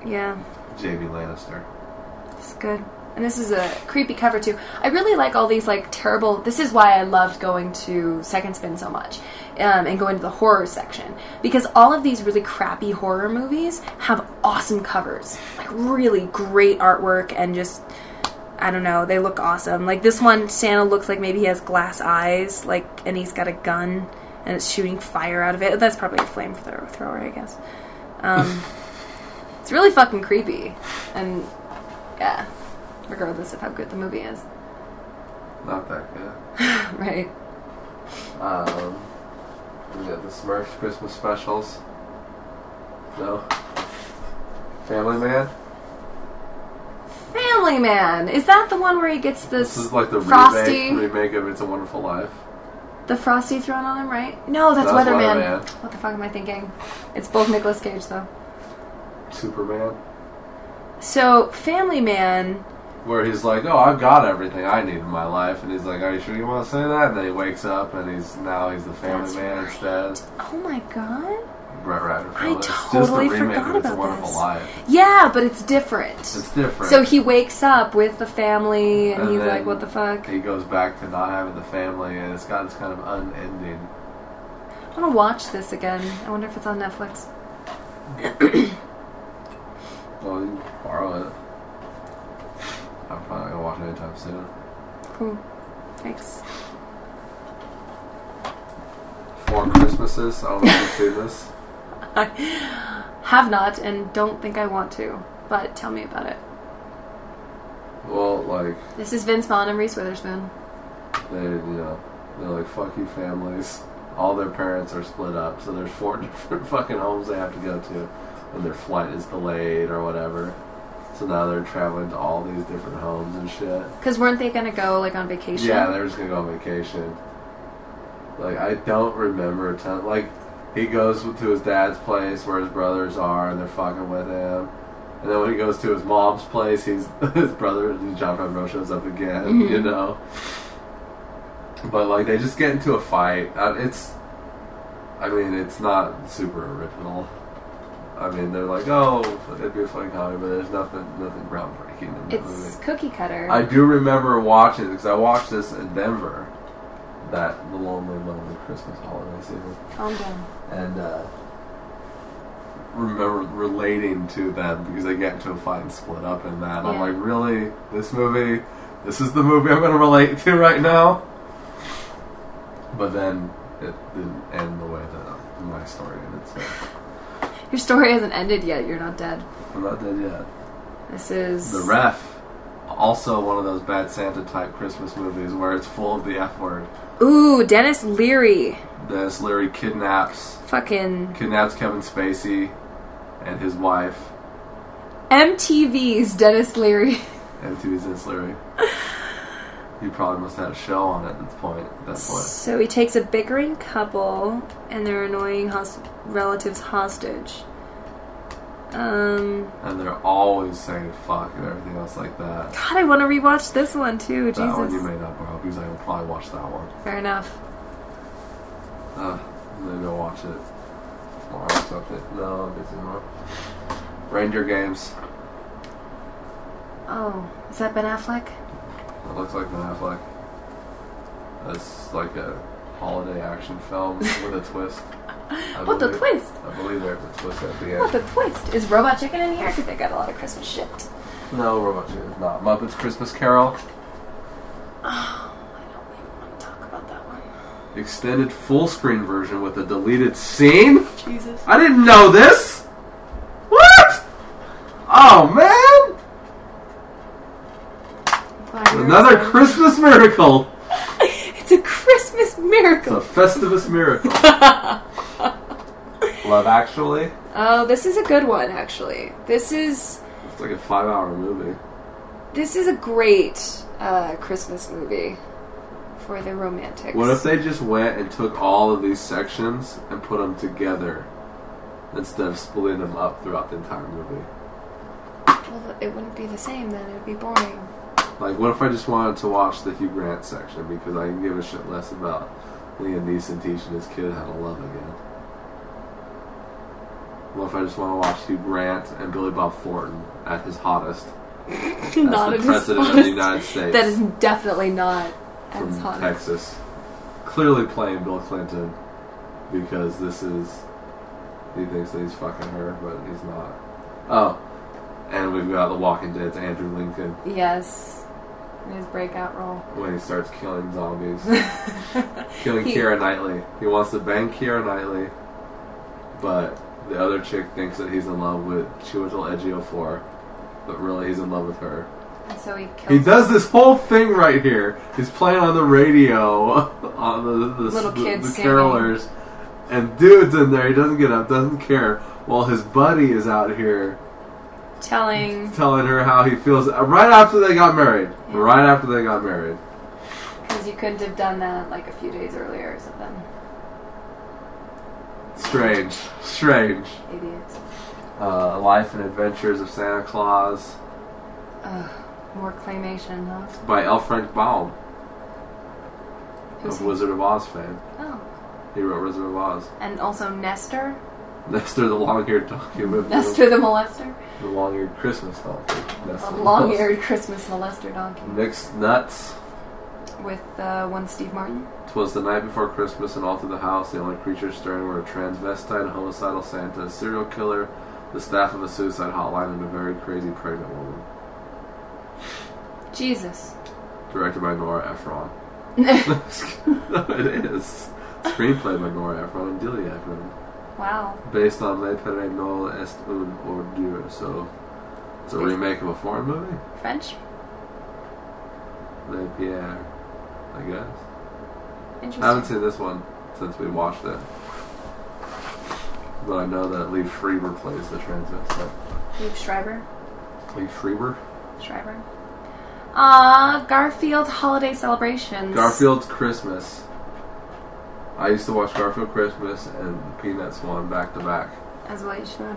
Yeah. Jamie Lannister. It's good. And this is a creepy cover, too. I really like all these, like, terrible... This is why I loved going to Second Spin so much. And going to the horror section. Because all of these really crappy horror movies have awesome covers. Like, really great artwork and just... I don't know. They look awesome. Like, this one, Santa looks like maybe he has glass eyes. Like, and he's got a gun. And it's shooting fire out of it. That's probably a flamethrower, I guess. It's really fucking creepy. And, yeah. Regardless of how good the movie is. Not that good. Right. We got the Smurfs Christmas specials. No. Family Man. Family Man! Is that the one where he gets This is like the Frosty? remake of It's a Wonderful Life. The Frosty thrown on him, right? No, that's Weatherman. What the fuck am I thinking? It's both Nicolas Cage, though. Superman. So, Family Man... Where he's like, oh, I've got everything I need in my life. And he's like, are you sure you want to say that? And then he wakes up and he's the family man instead. Oh my god. Brett Ratner. I It's totally just a remake forgot of It's a about Wonderful this. Life. Yeah, but it's different. It's different. So he wakes up with the family and he's then like, what the fuck? He goes back to not having the family and it's got this kind of unending. I want to watch this again. I wonder if it's on Netflix. Well, you can borrow it. I'm probably not going to watch it anytime soon. Cool. Thanks. Four Christmases. I don't know if you've seen this. I have not and don't think I want to, but tell me about it. Well, like, This is Vince Vaughn and Reese Witherspoon. they're like, fuck you families. All their parents are split up, so there's 4 different fucking homes they have to go to when their flight is delayed or whatever. So now they're traveling to all these different homes and shit. Because weren't they going to go, like, on vacation? Yeah, they're just gonna go on vacation. Like, I don't remember a ton. Like, he goes to his dad's place where his brothers are, and they're fucking with him. And then when he goes to his mom's place, his brother, John Favreau, shows up again, you know? But, like, they just get into a fight. It's not super original. I mean, they're like, oh, it'd be a funny comedy, but there's nothing groundbreaking in the movie. It's cookie cutter. I do remember watching it, because I watched this in Denver, the lonely Christmas holiday season. Calm down. And remember relating to them, because they get into a fight and split up in that. And I'm Yeah. like, really? This movie? This is the movie I'm going to relate to right now? But then it didn't end the way that my story ended. So Your story hasn't ended yet. You're not dead. I'm not dead yet. This is... The Ref, also one of those Bad Santa type Christmas movies where it's full of the F word. Ooh, Dennis Leary. Dennis Leary kidnaps Fucking... Kevin Spacey and his wife. MTV's Dennis Leary. MTV's Dennis Leary. He probably must have had a show on at this point. So he takes a bickering couple and their annoying relatives hostage. And they're always saying fuck and everything else like that. God, I want to rewatch this one too. That Jesus. one you may not, bro, because I will probably watch that one. Fair enough. Maybe I'll watch it tomorrow or something. No, I'm busy tomorrow. Reindeer Games. Oh, is that Ben Affleck? It looks like Ben Affleck. It's like a holiday action film with a twist. What the twist? I believe there's a twist at the end. What the twist? Is Robot Chicken in here? Because they got a lot of Christmas shit. No, Robot Chicken is not. Muppets Christmas Carol. Oh, I don't even want to talk about that one. Extended full screen version with a deleted scene? Jesus. I didn't know this! What? Oh, man! Another Christmas miracle! It's a Christmas miracle! It's a Festivus miracle. Love Actually? Oh, this is a good one, actually. It's like a 5-hour movie. This is a great Christmas movie for the romantics. What if they just went and took all of these sections and put them together instead of splitting them up throughout the entire movie? Well, it wouldn't be the same then. It would be boring. Like, what if I just wanted to watch the Hugh Grant section because I can give a shit less about Liam Neeson teaching his kid how to love again? What if I just want to watch Hugh Grant and Billy Bob Thornton at his hottest? Not as the President of the United States. That is definitely not at his from hottest. Texas. Clearly playing Bill Clinton because he thinks that he's fucking her, but he's not. Oh, and we've got The Walking Dead's Andrew Lincoln. Yes. In his breakout role. When he starts killing zombies. Killing Keira Knightley. He wants to bang Keira Knightley, but the other chick thinks that he's in love with Chiwetel Ejiofor, but really he's in love with her. And so he kills He does this whole thing right here. He's playing on the radio on the little kids the carolers, and dude's in there. He doesn't get up, doesn't care. While his buddy is out here telling her how he feels right after they got married. Yeah. Right after they got married. Because you couldn't have done that like a few days earlier or something. Strange. Idiots. Life and Adventures of Santa Claus. More claymation, huh? By L. Frank Baum. Who's Of he? Wizard of Oz fame. Oh. He wrote Wizard of Oz. And also Nestor? Nestor the long-haired donkey. Nestor the molester? The long-eared Christmas donkey. A long-eared Christmas molester donkey. Mixed Nuts. With one Steve Martin. 'Twas the night before Christmas, and all through the house the only creatures stirring were a transvestite, a homicidal Santa, a serial killer, the staff of a suicide hotline, and a very crazy pregnant woman. Jesus. Directed by Nora Ephron. No, it is. Screenplay by Nora Ephron and Delia Ephron. Wow. Based on Le Pere Noel est un ordure, so it's a remake of a foreign movie? French? Le Pierre, I guess. Interesting. I haven't seen this one since we watched it. But I know that Liev Schreiber plays the transvestite. Liev Schreiber? Liev Schreiber? Schreiber. Garfield Holiday Celebrations. Garfield's Christmas. I used to watch Garfield Christmas and the Peanuts one back to back. As well you should.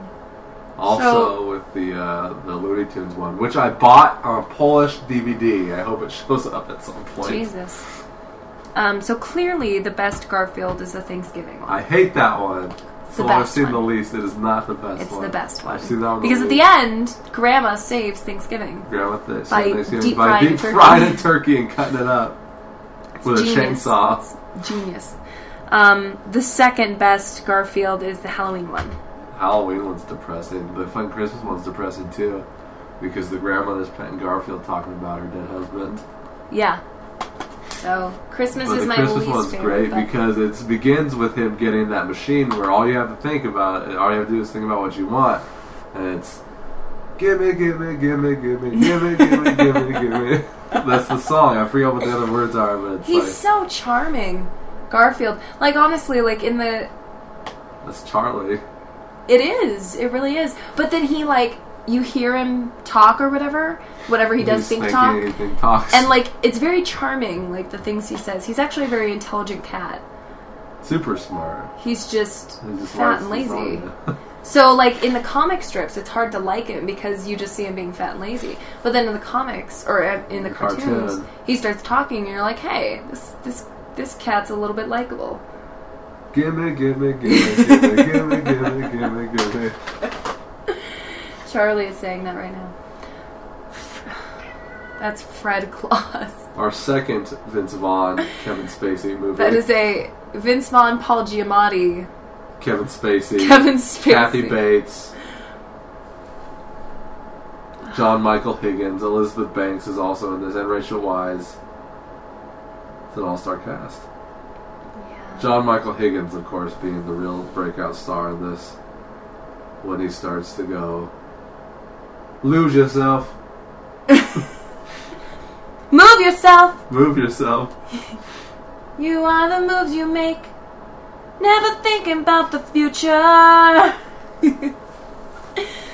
Also with the Looney Tunes one, which I bought on Polish DVD. I hope it shows up at some point. Jesus. So clearly the best Garfield is the Thanksgiving one. I hate that one. It's So the I've best seen one. the least. It is not the best It's one. the best one. I've seen that one because at the end, Grandma saves Thanksgiving. Grandma By deep by frying deep turkey. frying a turkey and cutting it up with Genius. a chainsaw. It's genius. The second best Garfield is the Halloween one. Halloween one's depressing. The Fun Christmas one's depressing too, because the grandmother's petting Garfield talking about her dead husband. Yeah. So Christmas But is the my Christmas least one's favorite. great but- because it begins with him getting that machine where all you have to think about, all you have to do is think about what you want, and it's gimme, gimme, gimme, gimme, gimme, gimme, gimme, gimme. That's the song. I forget what the other words are, but it's He's like so charming, Garfield. Like honestly, like in the, that's Charlie. it is. It really is. But then he like you hear him talk or whatever he does, He's think talk. anything talks. And, like, it's very charming, like, the things he says. He's actually a very intelligent cat. super smart. He's just He just fat likes and the lazy. song. So, like, in the comic strips, it's hard to like him because you just see him being fat and lazy. But then in the comics, or in the cartoons, Cartoon. he starts talking and you're like, hey, this cat's a little bit likable. Gimme, gimme, gimme, gimme, gimme, gimme, gimme, gimme. Charlie is saying that right now. That's Fred Claus. Our second Vince Vaughn, Kevin Spacey movie. That is a Vince Vaughn, Paul Giamatti, Kevin Spacey. Kevin Spacey. Kathy Bates. John Michael Higgins. Elizabeth Banks is also in this, and Rachel Wise. It's an all-star cast. Yeah. John Michael Higgins, of course, being the real breakout star in this. When he starts to go, lose yourself, Move yourself! move yourself. You are the moves you make. Never thinking about the future.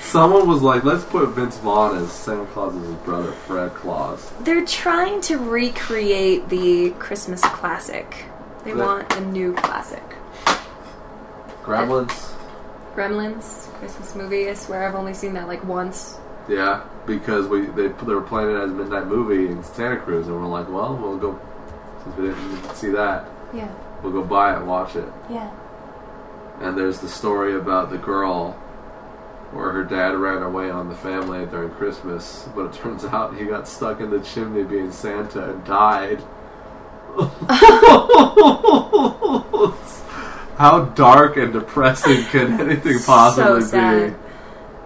Someone was like, let's put Vince Vaughn as Santa Claus's brother, Fred Claus. They're trying to recreate the Christmas classic. They want a new classic. Gremlins. Gremlins, Christmas movie. I swear I've only seen that like once. Yeah, because they were playing it as a midnight movie in Santa Cruz, and we're like, well, we'll go, since we didn't see that, Yeah. we'll go buy it and watch it. Yeah. And there's the story about the girl where her dad ran away on the family during Christmas, but it turns out he got stuck in the chimney being Santa and died. How dark and depressing can anything possibly So sad. be?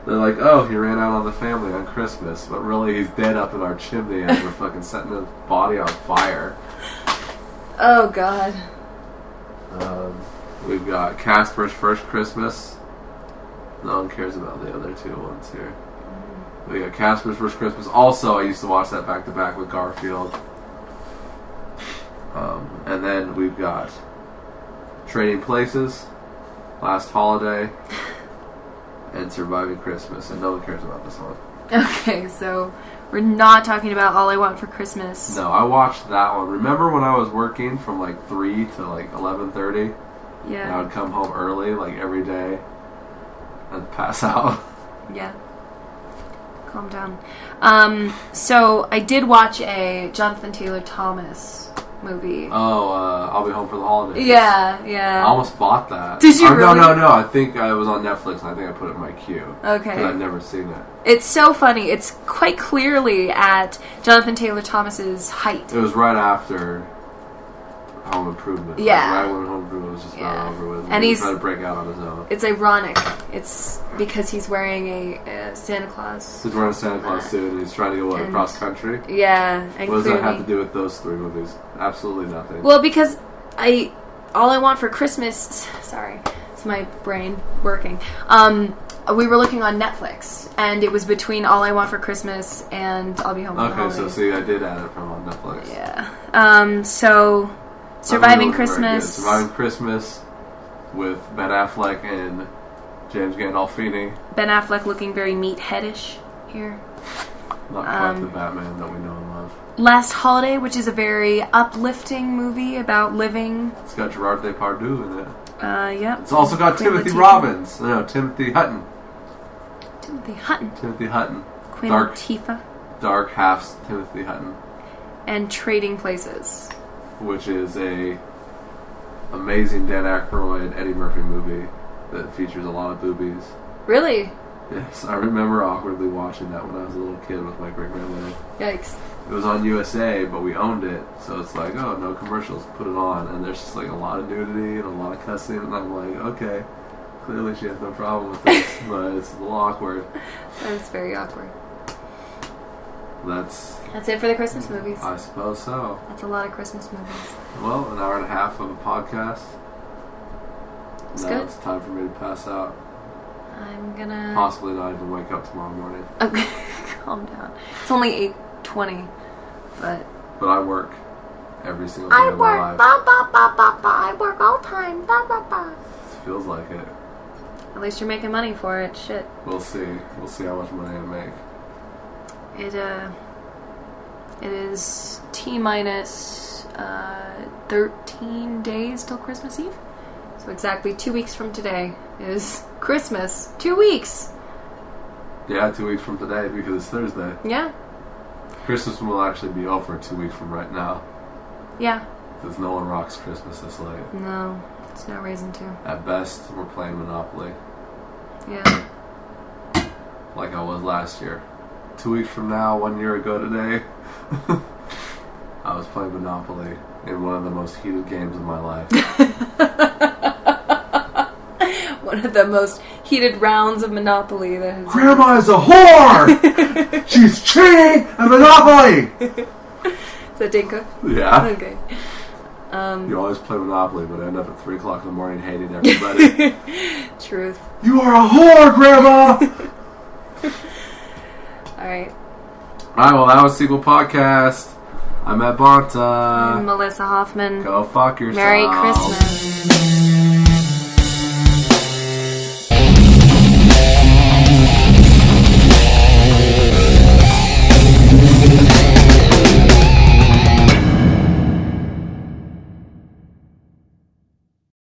They're like, oh, he ran out on the family on Christmas, but really he's dead up in our chimney and we're fucking setting his body on fire. Oh God. We've got Casper's First Christmas. No one cares about the other two ones here. We got Casper's First Christmas. Also, I used to watch that back to back with Garfield. And then we've got Trading Places, Last Holiday, and Surviving Christmas. And no one cares about this one. Okay, so we're not talking about All I Want for Christmas. No, I watched that one. Remember when I was working from like 3 to like 11:30? And I Yeah. would come home early, like every day, and pass out. Yeah. Calm down. So I did watch a Jonathan Taylor Thomas movie. Oh, I'll Be Home for the Holidays. Yeah, I yeah. almost bought that. Did you really? No. I think I was on Netflix, and I think I put it in my queue. Okay. Because I'd never seen it. It's so funny. It's quite clearly at Jonathan Taylor Thomas's height. It was right after Home Improvement. Yeah. Right when Home Improvement was just about Yeah. over with. And he he's- was trying to break out on his own. It's ironic. It's because he's wearing a Santa Claus. He's wearing a Santa Claus suit, and he's trying to go And- across country. Yeah, and What does that have clearly- to do with those three movies? Absolutely nothing. Well, because All I Want for Christmas. Sorry, it's my brain working. We were looking on Netflix, and it was between All I Want for Christmas and I'll Be Home for the Okay, Holidays. so see, I did add it from on Netflix. Yeah. So Surviving That one was very good. Christmas. Surviving Christmas with Ben Affleck and James Gandolfini. Ben Affleck looking very meatheadish here. Not quite the Batman that we know and love. Last Holiday, which is a very uplifting movie about living. It's got Gerard Depardieu in it. Yep. It's also got Queen Timothy Latifah. Robbins. No, Timothy Hutton. Timothy Hutton. Timothy Hutton. Queen Dark. Latifah. Dark Half's Timothy Hutton. And Trading Places. Which is a amazing Dan Aykroyd, Eddie Murphy movie that features a lot of boobies. Really? Yes, I remember awkwardly watching that when I was a little kid with my great-grandmother. Yikes. It was on USA, but we owned it, so it's like, oh, no commercials, put it on, and there's just like a lot of nudity and a lot of cussing, and I'm like, okay, clearly she has no problem with this, but it's a little awkward. That is very awkward. That's it for the Christmas movies. I suppose so. That's a lot of Christmas movies. Well, an hour and a half of a podcast. It's Now good. it's time for me to pass out. I'm gonna... Possibly not even wake up tomorrow morning. Okay, calm down. It's only 8:20, but... But I work every single day of my life. I work all time. Feels like it. At least you're making money for it. Shit. We'll see. We'll see how much money I make. It is T-minus 13 days till Christmas Eve. So exactly 2 weeks from today is Christmas. 2 weeks! Yeah, 2 weeks from today because it's Thursday. Yeah. Christmas will actually be over 2 weeks from right now. Yeah. Because no one rocks Christmas this late. No, there's no reason to. At best, we're playing Monopoly. Yeah. Like I was last year. 2 weeks from now, 1 year ago today, I was playing Monopoly in one of the most heated games of my life. One of the most heated rounds of Monopoly that has... Grandma is a whore! She's cheating at Monopoly! Is that Dinka? Yeah. Okay. You always play Monopoly, but end up at 3 o'clock in the morning hating everybody. Truth. You are a whore, Grandma! Alright. Alright, well, that was Sequel Podcast. I'm Ed Bonta. I'm Melissa Hoffman. Go fuck yourself. Merry Christmas.